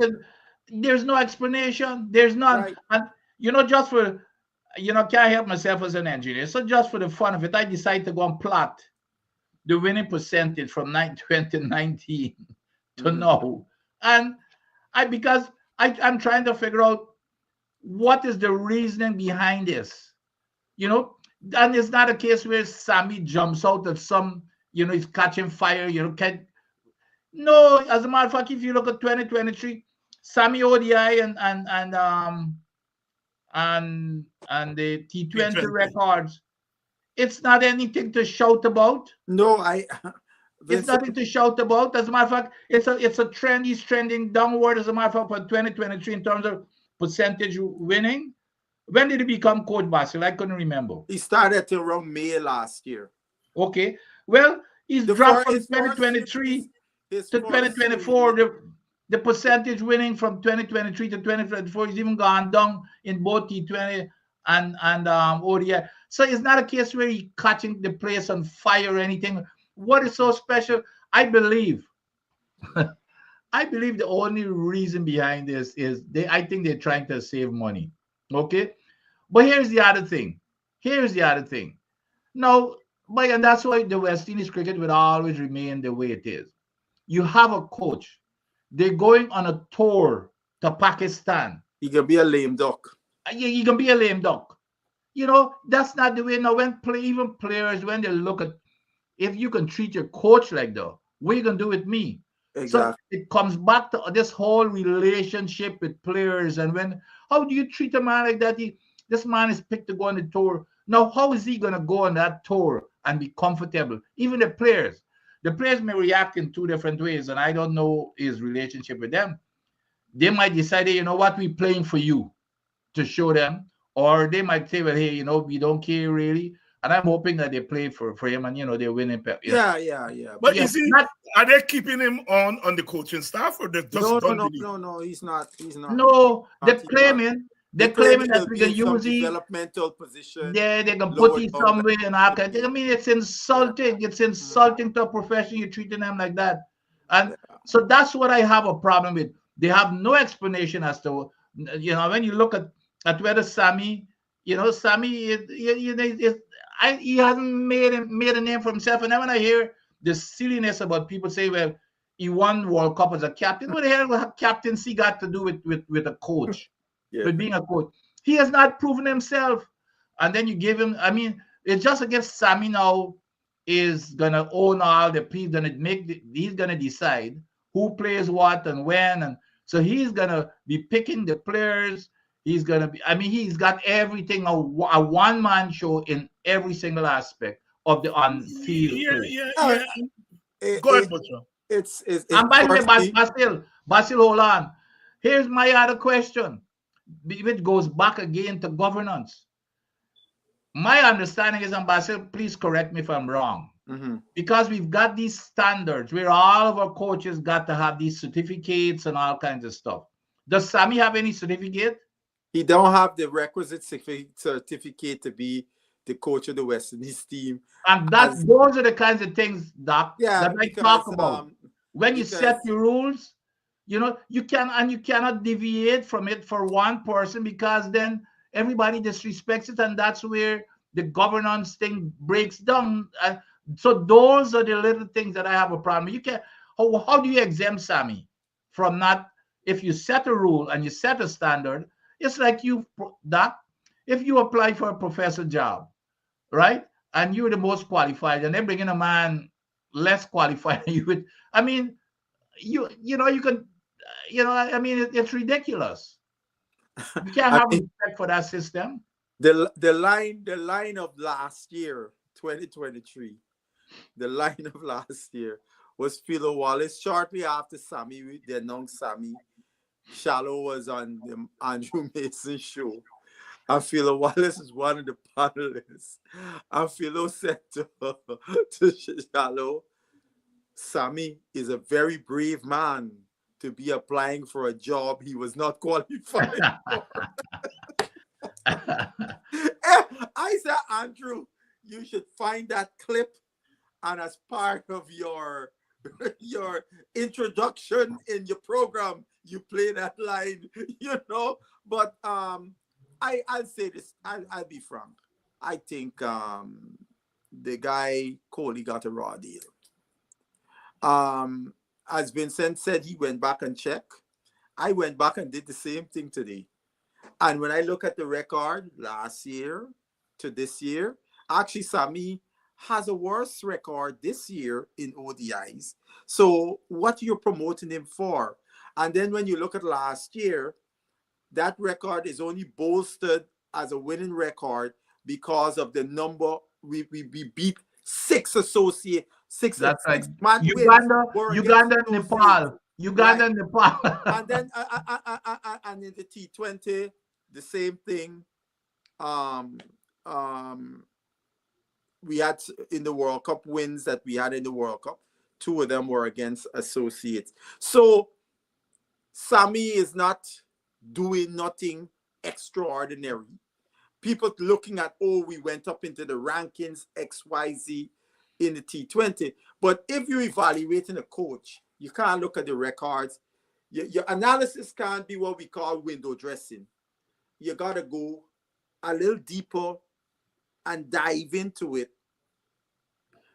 R: There's no explanation. There's none. Right. And just for can't help myself as an engineer. So just for the fun of it, I decided to go and plot the winning percentage from 2019 to now. And I'm trying to figure out what is the reasoning behind this. And it's not a case where Sammy jumps out of some, he's catching fire, No, as a matter of fact, if you look at 2023, Sammy ODI and the T20 records, it's not anything to shout about.
S: No,
R: it's nothing to shout about. As a matter of fact, it's a trend. He's trending downward. As a matter of fact, for 2023 in terms of percentage winning. When did he become coach, Basil? I couldn't remember.
S: He started around May last year.
R: Okay. Well, he's dropped from 2023 to 2024. The percentage winning from 2023 to 2024 is even gone down in both T20 and ODI. So it's not a case where he's catching the place on fire or anything. What is so special? I believe the only reason behind this is I think they're trying to save money. Okay. But here's the other thing. Now, and that's why the West Indies cricket will always remain the way it is. You have a coach. They're going on a tour to Pakistan.
S: You can be a lame duck.
R: You can be a lame duck. That's not the way. Now, when even players, when they look at, if you can treat your coach like that, what are you going to do with me? Exactly. So it comes back to this whole relationship with players. And how do you treat a man like that? This man is picked to go on the tour. Now, how is he going to go on that tour and be comfortable? Even the players may react in 2 different ways, and I don't know his relationship with them. They might decide, you know what, we're playing for you to show them. Or they might say, well, hey, we don't care really. And I'm hoping that they play for him and, they're winning.
S: Yeah.
Q: But are they keeping him on the coaching staff, or they just
S: No, he's not.
R: No, they're claiming that we can use it.
S: Developmental position.
R: Yeah, they can put it somewhere and all kind. I mean, it's insulting. It's insulting to a profession. You're treating them like that. And so that's what I have a problem with. They have no explanation as to, when you look at whether Sammy, Sammy, he hasn't made a name for himself. And then when I hear the silliness about people say, well, he won World Cup as a captain, what the hell has captaincy got to do with a coach? With being a coach? He has not proven himself. And then you give him, I mean, it's just against Sammy now is going to own all the people. He's going to decide who plays what and when. And so he's going to be picking the players. He's going to be, he's got everything, a one-man show in every single aspect of the on-field play.
Q: Go ahead, Butcher.
R: And by the way, Basil, hold on. Here's my other question, which goes back again to governance. My understanding is, and Basil, please correct me if I'm wrong, because we've got these standards where all of our coaches got to have these certificates and all kinds of stuff. Does Sammy have any certificate?
S: He don't have the requisite certificate to be the coach of the West Indies team.
R: And those are the kinds of things, Doc, that I talk about. When you set your rules, you cannot deviate from it for one person, because then everybody disrespects it, and that's where the governance thing breaks down. So those are the little things that I have a problem. You can how do you exempt Sammy from not? If you set a rule and you set a standard, it's like if you apply for a professor job, right, and you're the most qualified, and they bring in a man less qualified than you. I mean, you know you can, I mean it's ridiculous. You can't have respect for that system.
S: The line of last year, 2023, the line of last year was Philo Wallace. Shortly after Sammy, they announced Sammy, Shallow was on the Andrew Mason show. And Philo Wallace is one of the panelists. And Philo said to Shallow, Sammy is a very brave man to be applying for a job he was not qualified for. I said, Andrew, you should find that clip, and as part of your introduction in your program, you play that line, But I'll say this, I'll be frank. I think the guy Coley got a raw deal. As Vincent said, he went back and checked. I went back and did the same thing today. And when I look at the record last year to this year, actually Sammy has a worse record this year in ODIs. So what you're promoting him for? And then when you look at last year, that record is only bolstered as a winning record because of the number we beat six associate.
R: That's right.
S: Uganda,
R: Nepal. Uganda, right. Nepal.
S: And then and in the T20, the same thing. We had in the World Cup wins that we had in the World Cup. 2 of them were against associates. So Sammy is not doing nothing extraordinary. People looking at, we went up into the rankings, XYZ in the T20. But if you're evaluating a coach, you can't look at the records. Your analysis can't be what we call window dressing. You got to go a little deeper and dive into it.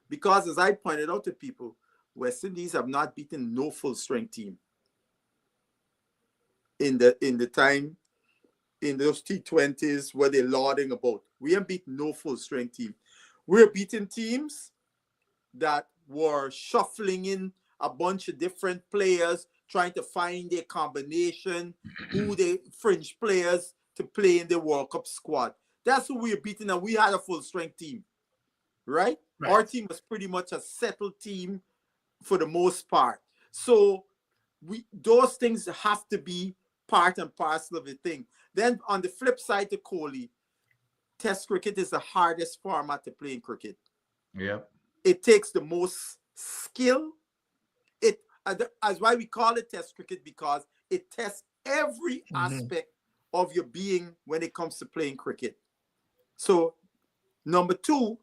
S: Because as I pointed out to people, West Indies have not beaten no full strength team in the time in those T20s where they're lauding about. We haven't beaten no full strength team. We're beating teams that were shuffling in a bunch of different players, trying to find their combination, who the fringe players to play in the World Cup squad. That's who we're beating, and we had a full strength team, right? Our team was pretty much a settled team for the most part. So those things have to be part and parcel of the thing. Then on the flip side to Kohli, Test cricket is the hardest format to play in cricket.
R: Yeah.
S: It takes the most skill. That's why we call it Test cricket, because it tests every aspect of your being when it comes to playing cricket. So, number 2,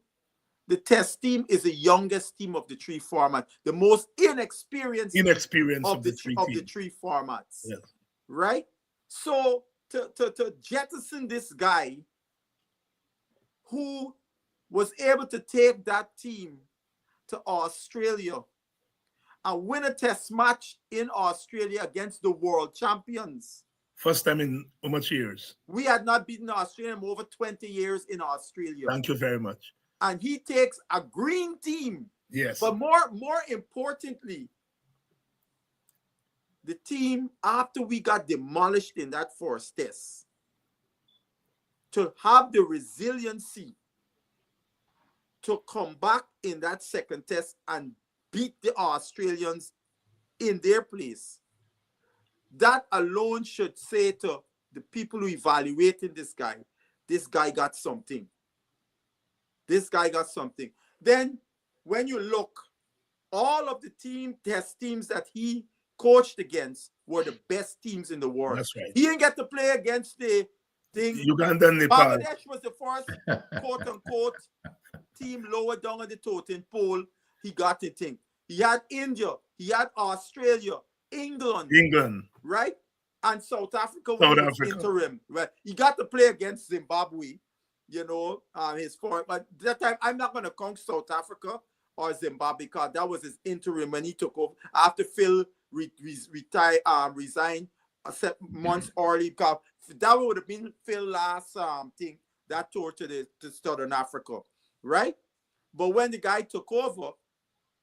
S: the Test team is the youngest team of the 3 formats, the most inexperienced of the 3 formats. Yes. Right? So to jettison this guy who was able to take that team to Australia and win a Test match in Australia against the world champions.
Q: First time in how much years?
S: We had not beaten Australia in over 20 years in Australia.
Q: Thank you very much.
S: And he takes a green team.
Q: Yes.
S: But more importantly, the team, after we got demolished in that first test, to have the resiliency to come back in that second test and beat the Australians in their place, that alone should say to the people who are evaluating this guy got something. This guy got something. Then when you look, all of the Test teams that he coached against were the best teams in the world.
Q: That's right.
S: He didn't get to play against the thing.
Q: Uganda and Nepal.
S: Bangladesh was the first quote-unquote team lower down on the totem pole. He got the thing. He had India. He had Australia. England.
Q: England.
S: Right? And South Africa
Q: South
S: was
Q: Africa.
S: interim. Well, he got to play against Zimbabwe, you know, his foreign. But that time, I'm not going to count South Africa or Zimbabwe because that was his interim when he took over after Phil resigned 7 months early. Because that would have been Phil's last thing, that tour to Southern Africa, right? But when the guy took over,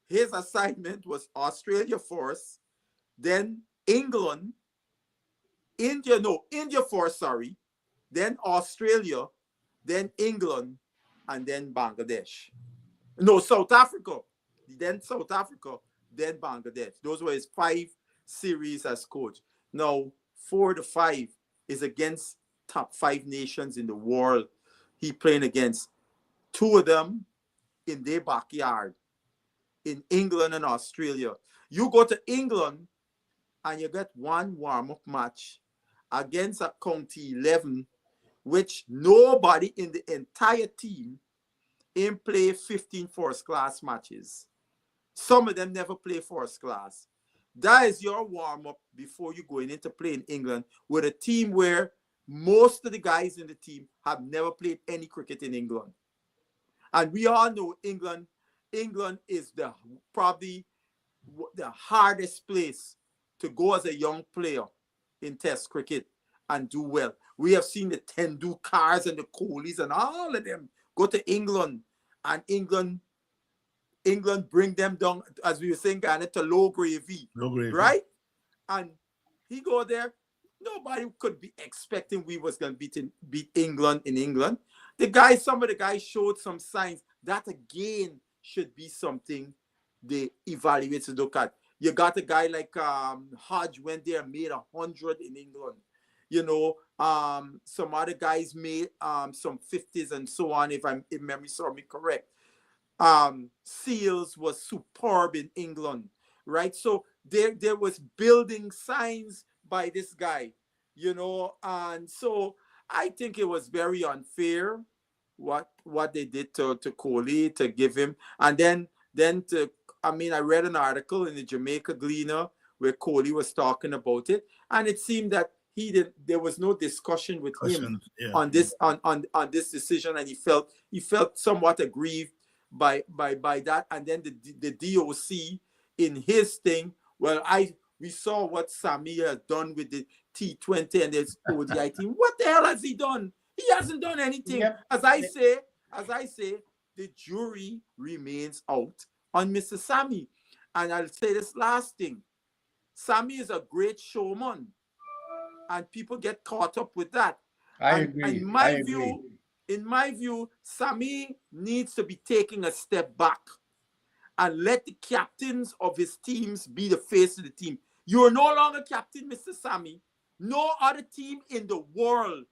S: his assignment was Australia first, then England, India first, sorry, then Australia, then England, and then Bangladesh. No, South Africa, then South Africa, then Bangladesh. Those were his 5 series as coach. Now, 4 to 5 is against top 5 nations in the world. He playing against 2 of them in their backyard, in England and Australia. You go to England and you get 1 warm-up match against a county 11, which nobody in the entire team in play 15 first-class matches. Some of them never play first class. That is your warm-up before you going into playing England with a team where most of the guys in the team have never played any cricket in England. And we all know England is probably the hardest place to go as a young player in Test cricket and do well. We have seen the Tendulkars and the Kohlis and all of them go to England, and England bring them down, as we were saying, Ghana, to low gravy, right? And he go there. Nobody could be expecting we was going to beat England in England. Some of the guys showed some signs. That again should be something they evaluate to look at. You got a guy like Hodge went there and made 100 in England. You know, some other guys made some 50s and so on, if memory serves me correct. Seals was superb in England, right? So there was building signs by this guy, you know, and so I think it was very unfair what they did to Kohli, to give him, and then I read an article in the Jamaica Gleaner where Kohli was talking about it, and it seemed that there was no discussion with him on this decision, and he felt somewhat aggrieved by that. And then the DOC in his thing, we saw what Sammy has done with the T20 and his ODI team. What the hell has he done? He hasn't done anything. Yep. As I say, the jury remains out on Mr. Sammy. And I'll say this last thing. Sammy is a great showman, and people get caught up with that.
R: I agree.
S: In my view, Sammy needs to be taking a step back and let the captains of his teams be the face of the team. You are no longer captain, Mr. Sammy. No other team in the world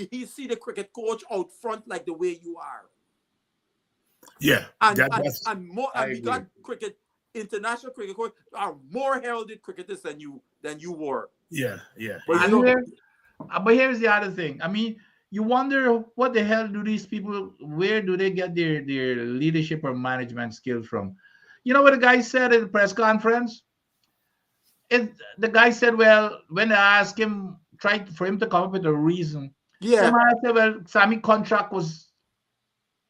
S: he see the cricket coach out front like the way you are.
Q: Yeah,
S: and we got international cricket coach are more heralded cricketers than you were.
Q: Yeah.
R: But here's the other thing. I mean, you wonder what the hell do these people? Where do they get their leadership or management skills from? You know what the guy said in the press conference? The guy said, well, when they asked him, tried for him to come up with a reason.
S: Yeah.
R: Somebody said, well, Sammy's contract was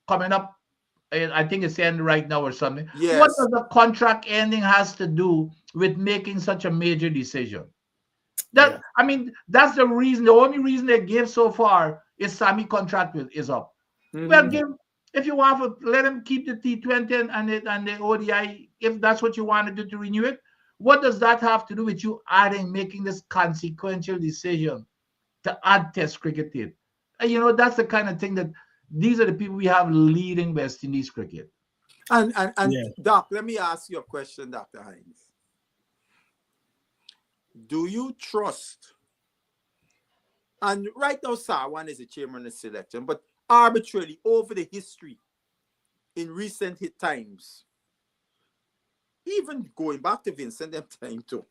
R: coming up. I think it's ending right now or something.
S: Yes.
R: What does the contract ending has to do with making such a major decision? I mean, that's the reason. The only reason they give so far is Sammy contract is up. Mm-hmm. Well, if you want to let him keep the T20 and the ODI, if that's what you want to do to renew it. What does that have to do with you making this consequential decision to add Test cricket to it? You know, that's the kind of thing that these are the people we have leading West Indies cricket.
S: And Doc, let me ask you a question, Dr. Hinds. Do you trust, and right now Sarwan is the chairman of selection, but arbitrarily over the history in recent times, even going back to Vincent them time too,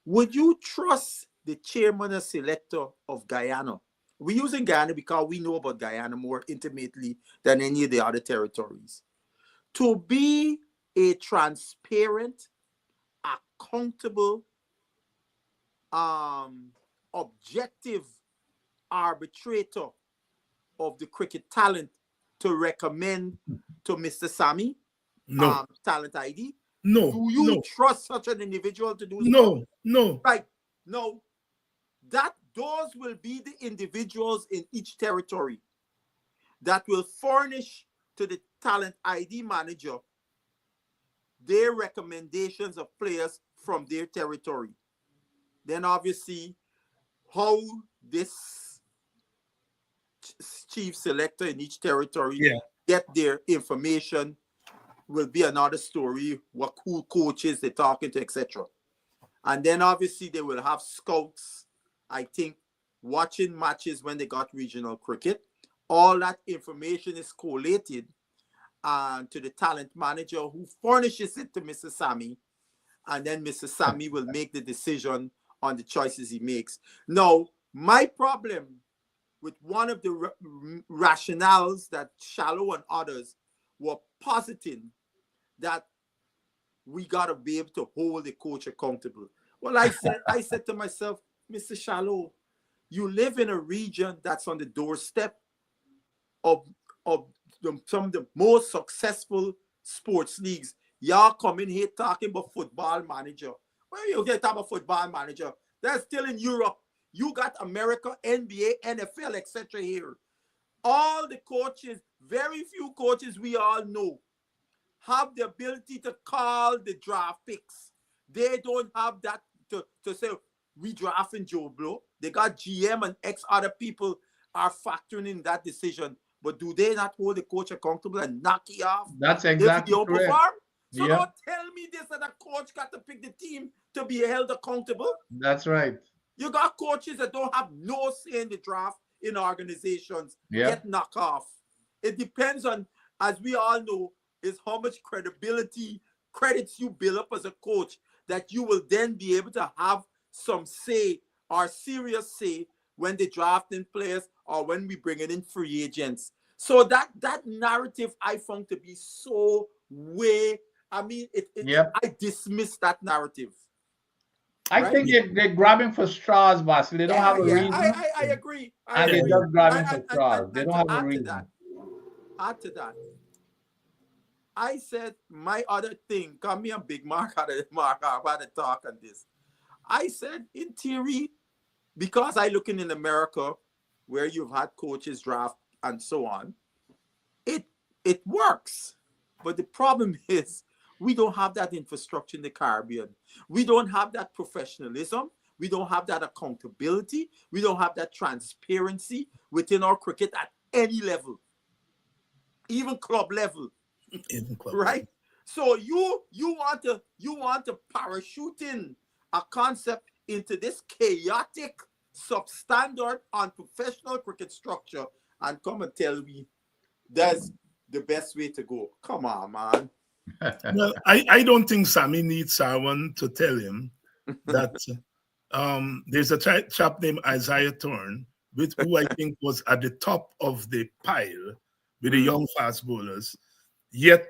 S: would you trust the chairman and selector of Guyana? We're using Guyana because we know about Guyana more intimately than any of the other territories, to be a transparent, accountable objective arbitrator of the cricket talent to recommend to Mr. Sammy
Q: No.
S: talent ID?
Q: No.
S: Do you
Q: No.
S: trust such an individual to do so?
Q: No. No.
S: Right. No. Those will be the individuals in each territory that will furnish to the talent ID manager their recommendations of players from their territory. Then obviously how this chief selector in each territory get their information will be another story, what cool coaches they're talking to, etc. And then obviously they will have scouts, I think, watching matches when they got regional cricket. All that information is collated to the talent manager who furnishes it to Mr. Sammy. And then Mr. Sammy will make the decision on the choices he makes. Now, my problem with one of the rationales that Shallow and others were positing, that we got to be able to hold the coach accountable. Well, I said to myself, Mr. Shallow, you live in a region that's on the doorstep of some of the most successful sports leagues. Y'all coming here talking about football manager. Where you get about football manager? They're still in Europe. You got America, NBA, NFL, etc. here. All the coaches, very few coaches we all know, have the ability to call the draft picks. They don't have that to say, we drafting Joe Blow. They got GM and X other people are factoring in that decision. But do they not hold the coach accountable and knock it off?
R: That's exactly correct.
S: So don't tell me this, that a coach got to pick the team to be held accountable.
R: That's right.
S: You got coaches that don't have no say in the draft in organizations get knocked off. It depends on, as we all know, is how much credits you build up as a coach that you will then be able to have some say or serious say when they drafting players or when we bringing in free agents. So that narrative I found to be so way. I mean, I dismiss that narrative.
R: I think they're grabbing for straws, Basil. They don't have a reason.
S: I agree.
R: And they're just grabbing for straws. They don't have a reason.
S: Add to that, I said my other thing, come here, big Mark had a talk on this. I said, in theory, because I looking in America where you've had coaches draft and so on, it works. But the problem is we don't have that infrastructure in the Caribbean. We don't have that professionalism. We don't have that accountability. We don't have that transparency within our cricket at any level, even club level. Right? So you want to parachute in a concept into this chaotic, substandard, unprofessional cricket structure and come and tell me that's the best way to go. Come on, man.
Q: Well, I don't think Sammy needs someone to tell him that there's a chap named Isaiah Thorne, who I think was at the top of the pile with the young fast bowlers, yet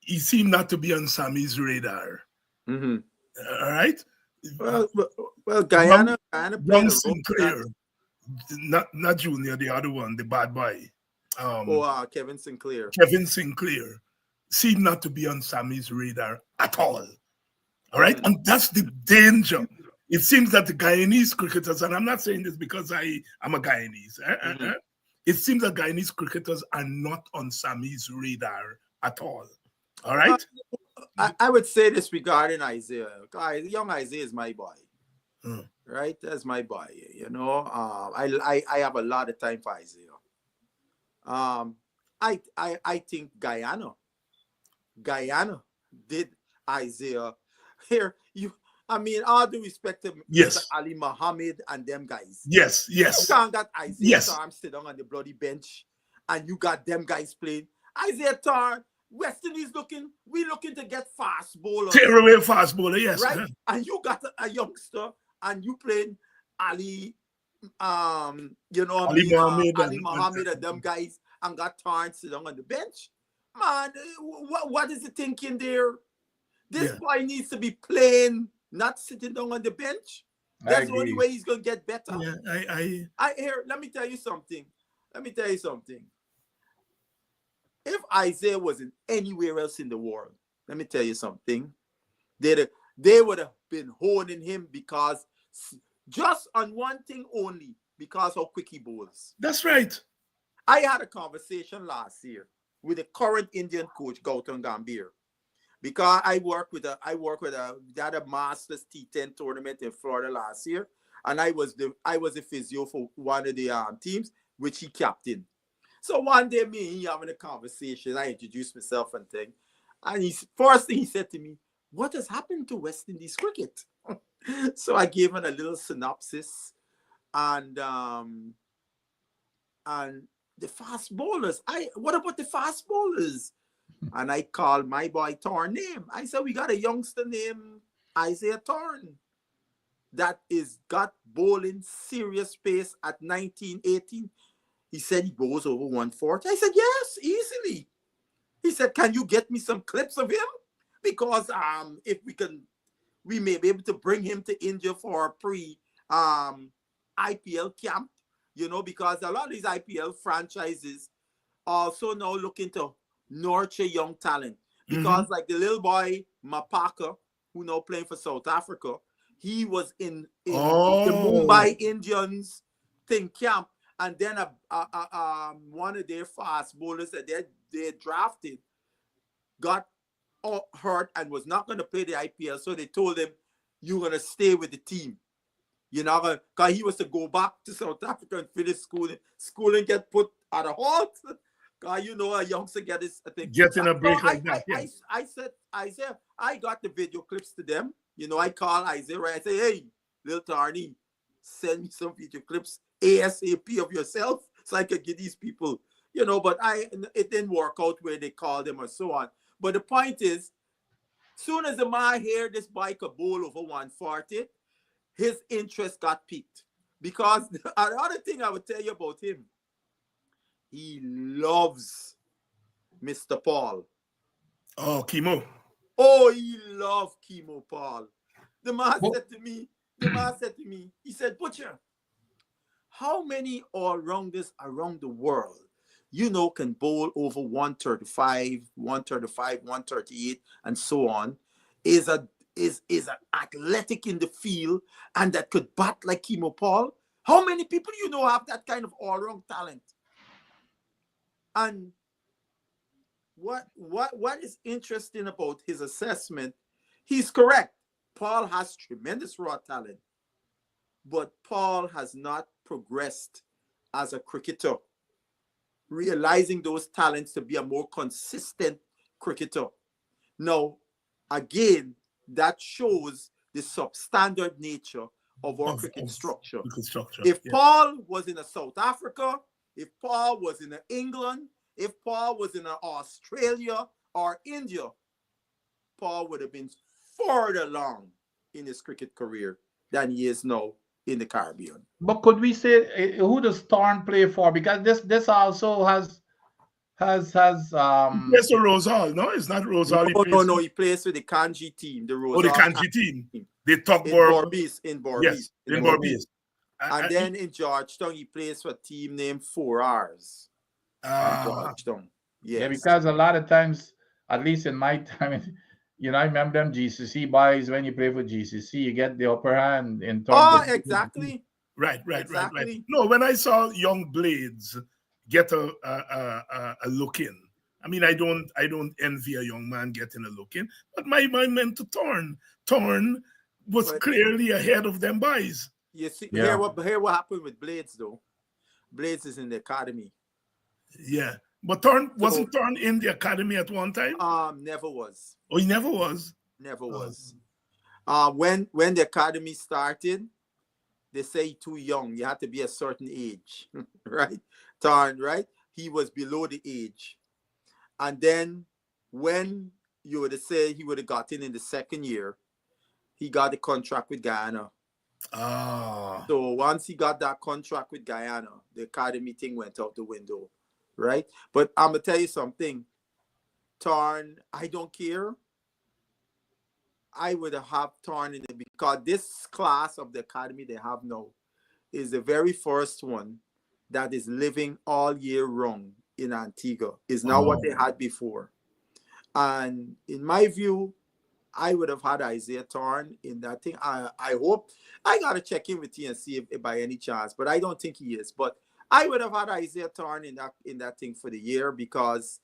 Q: he seemed not to be on Sammy's radar. All right?
S: Well, Guyana
Q: Young Sinclair, not Junior, the other one, the bad boy.
S: Kevin Sinclair.
Q: Kevin Sinclair seemed not to be on Sammy's radar at all. All right? And that's the danger. It seems that the Guyanese cricketers, and I'm not saying this because I'm a Guyanese, it seems that Guyanese cricketers are not on Sammy's radar at all. All right?
S: I would say this regarding Isaiah. Young Isaiah is my boy. Right? That's my boy. You know, I have a lot of time for Isaiah. I think Guyana did Isaiah here. All due respect to Mr. Ali Muhammad and them guys.
Q: Yes.
S: You can't got Isaiah Tarn sit down on the bloody bench and you got them guys playing. Isaiah Tarn, West Indies looking to get fast bowlers.
Q: Tear away fast bowler, yes.
S: Right? And you got a youngster and you playing Ali, Ali Muhammad and them guys and got Tarn sit down on the bench. Man, what is the thinking there? This boy needs to be playing, not sitting down on the bench. That's the only way he's gonna get better.
Q: Yeah,
S: I hear. Let me tell you something. If Isaiah wasn't anywhere else in the world, let me tell you something. They would have been honing him because just on one thing only, because how quick he bowls.
Q: That's right.
S: I had a conversation last year with the current Indian coach, Gautam Gambhir, because I work with a they had a Masters T10 tournament in Florida last year, and I was a physio for one of the teams which he captained. So one day, me and he having a conversation. I introduced myself and thing, and first thing he said to me, "What has happened to West Indies cricket?" So I gave him a little synopsis, and the fast bowlers. What about the fast bowlers? And I called my boy Thorn name. I said, we got a youngster named Isaiah Thorn that is got bowling serious pace at 19, 18. He said he goes over 140. I said, yes, easily. He said, can you get me some clips of him? Because if we may be able to bring him to India for a IPL camp, because a lot of these IPL franchises also now looking to nurture young talent. Because like the little boy Mapaka, who now playing for South Africa, he was in the Mumbai Indians camp, and then one of their fast bowlers that they drafted got hurt and was not going to play the IPL. So they told him, you're going to stay with the team. You're not going to, because he was to go back to South Africa and finish schooling get put at a halt. Because a youngster get his thing.
Q: Getting a break like that.
S: I said, Isaiah, I got the video clips to them. I call Isaiah, right? I say, hey, little Tarny, send me some video clips ASAP of yourself so I could give these people, but it didn't work out where they called him or so on. But the point is, soon as the man heard this boy could bowl over 140, his interest got piqued. Because the other thing I would tell you about him, he loves Mr. Paul.
Q: Oh, Chemo.
S: Oh, he loves Chemo Paul. The man said to me, he said, Butcher, how many all-rounders around the world, can bowl over 135, 138, and so on, is an athletic in the field and that could bat like Chemo Paul? How many people have that kind of all-round talent? And what is interesting about his assessment, he's correct. Paul has tremendous raw talent, but Paul has not progressed as a cricketer, realizing those talents to be a more consistent cricketer. Now, again, that shows the substandard nature of our cricket structure. If Paul was in a South Africa, if Paul was in England, if Paul was in Australia or India, Paul would have been further along in his cricket career than he is now in the Caribbean.
R: But could we say who does Thorn play for? Because this also has
Q: he plays for Rose Hall. No, it's not Rose Hall.
S: No, he plays for the Kanji team. The Rose
Q: Hall Kanji team. They talk
S: in Berbice.
Q: Yes, in Berbice.
S: And then in Georgetown, he plays for a team named 4Rs. Georgetown. Yes.
R: Yeah, because a lot of times, at least in my time, I remember them GCC boys. When you play for GCC, you get the upper hand in terms of
S: exactly.
Q: Right. No, when I saw young blades get a look in, I mean, I don't envy a young man getting a look in, but my mind to Thorn was clearly ahead of them boys.
S: You see, here what happened with Blades though. Blades is in the academy.
Q: Yeah, but wasn't Thorn in the academy at one time?
S: Never was.
Q: Oh, he never was.
S: Never was. When the academy started, they say too young. You had to be a certain age, right? Thorn, right? He was below the age, and then when you would have said he would have gotten in the second year, he got a contract with Guyana. So once he got that contract with Guyana, the academy thing went out the window, right? But I'm gonna tell you something, Thorn, I don't care. I would have torn in it, because this class of the academy they have now is the very first one that is living all year round in Antigua. Is not what they had before. And in my view, I would have had Isaiah Torn in that thing. I hope. I got to check in with you and see if by any chance, but I don't think he is. But I would have had Isaiah Torn in that thing for the year, because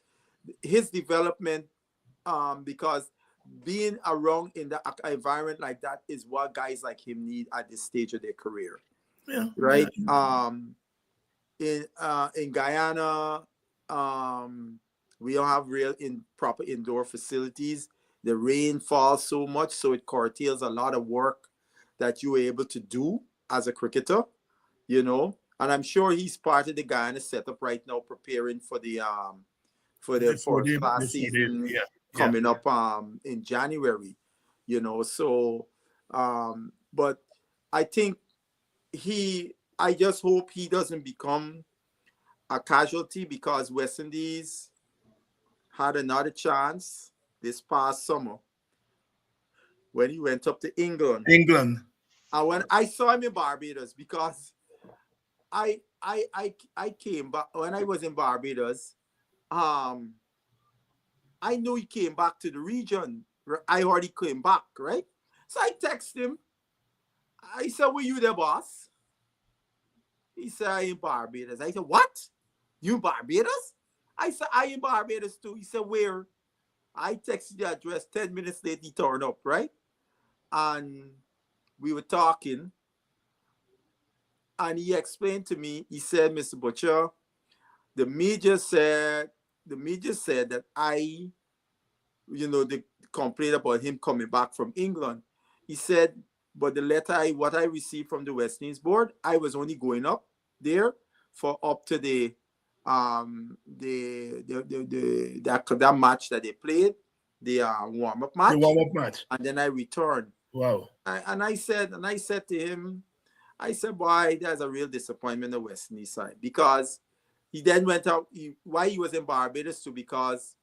S: his development, because being around in the environment like that is what guys like him need at this stage of their career.
Q: Yeah.
S: Right.
Q: Yeah.
S: In Guyana, we don't have proper indoor facilities. The rain falls so much, so it curtails a lot of work that you were able to do as a cricketer, you know. And I'm sure he's part of the Guyana setup right now, preparing for the first class season coming up in January, you know. So, but I think I just hope he doesn't become a casualty, because West Indies had another chance this past summer when he went up to England. And when I saw him in Barbados, because I came back when I was in Barbados, I knew he came back to the region. I already came back, right? So I texted him. I said, "Were you there, boss?" He said, "I in Barbados." I said, "What? You in Barbados?" I said, "I in Barbados too." He said, "Where?" I texted the address. 10 minutes later, he turned up, right? And we were talking. And he explained to me, he said, "Mr. Butcher, the media said that I, they complained about him coming back from England." He said, "But the letter what I received from the West Indies board, I was only going up there for up to that match that they played, the warm-up match.
Q: The warm-up match.
S: And then I returned."
Q: Wow.
S: And I said to him, I said, "Boy, there's a real disappointment on the West Indies side," because he then went out. Why he was in Barbados too? Because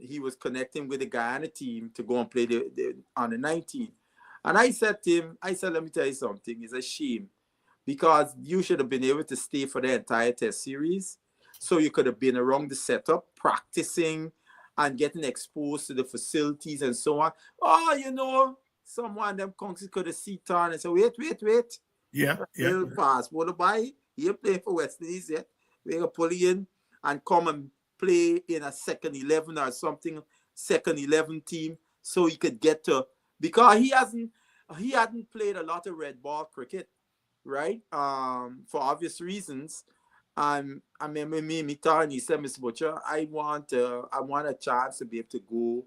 S: he was connecting with the Guyana team to go and play the under 19. And I said to him, "Let me tell you something. It's a shame, because you should have been able to stay for the entire Test series, so you could have been around the setup, practicing and getting exposed to the facilities and so on. Someone of them conks could have seen turn and say, wait.
Q: Yeah.
S: Little passport to buy. You play for West Indies yet? We're gonna pull you in and come and play in a second 11 or something, second 11 team, so he could get to, because he hadn't played a lot of red ball cricket, right? For obvious reasons. I remember me telling he said, "Mr. Butcher, I want a chance to be able to go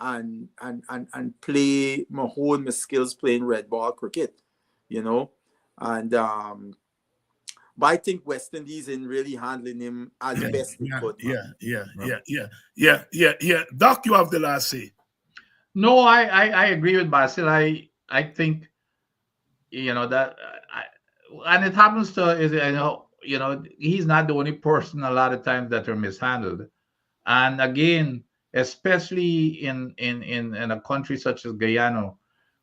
S: and play hone my skills playing red ball cricket, you know." And but I think West Indies in really handling him as best they could.
Q: Yeah. Doc, you have the last say.
R: No, I agree with Basil. I think that, and it happens to he's not the only person a lot of times that are mishandled. And again, especially in a country such as Guyana,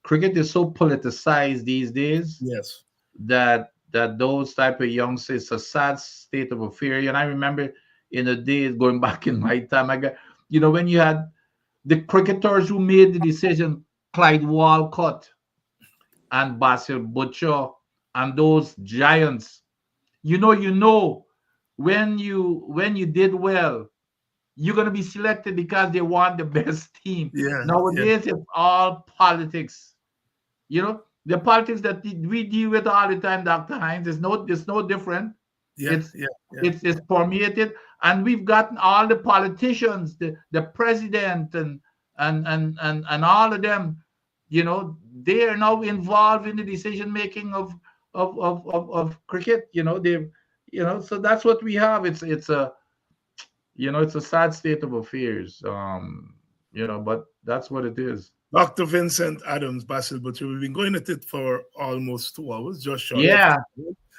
R: cricket is so politicized these days.
Q: Yes.
R: That those type of youngsters, it's a sad state of affairs. And I remember in the days going back in my time, when you had the cricketers who made the decision, Clyde Walcott and Basil Butcher and those giants. When you did well, you're going to be selected because they want the best team. Nowadays, it's all politics. The politics that we deal with all the time, Dr. Hinds, it's no different. It's permeated, and we've gotten all the politicians, the president and all of them. They are now involved in the decision making of cricket. So that's what we have. It's a sad state of affairs. But that's what it is.
Q: Dr. Vincent Adams, Basil Butcher, we've been going at it for almost 2 hours, just short.
R: Yeah.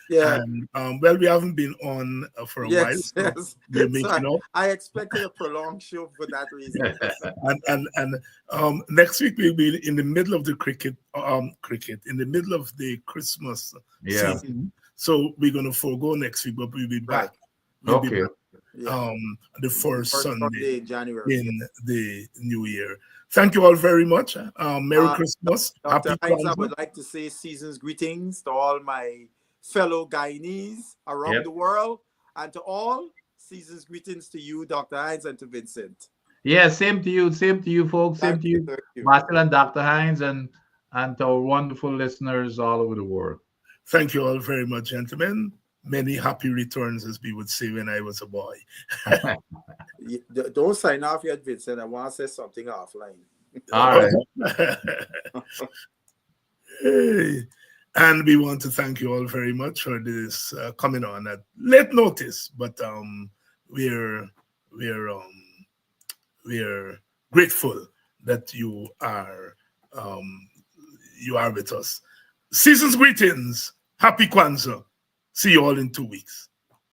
S: Yeah.
Q: And well, we haven't been on for a while, so we're making up.
S: I expected a prolonged show for that reason.
Q: And next week we'll be in the middle of the cricket, in the middle of the Christmas season. So we're gonna forego next week, but we'll be back. We'll be back, the first Sunday
S: in January
Q: in the new year. Thank you all very much. Merry Christmas.
S: Dr.
Q: Happy
S: Hinds, I
Q: Kwanzaa.
S: would like to say season's greetings to all my fellow Guyanese around the world, and to all, season's greetings to you, Dr. Hinds, and to Vincent.
R: Yeah, same to you, folks. Same to you, Marshall and Dr. Hinds, and to our wonderful listeners all over the world.
Q: Thank you all very much, gentlemen. Many happy returns, as we would say when I was a boy.
S: Don't sign off yet, Vincent. I want to say something offline.
R: All right.
Q: Hey. And we want to thank you all very much for this coming on at late notice, but we're grateful that you are with us. Season's greetings. Happy Kwanzaa. See you all in 2 weeks.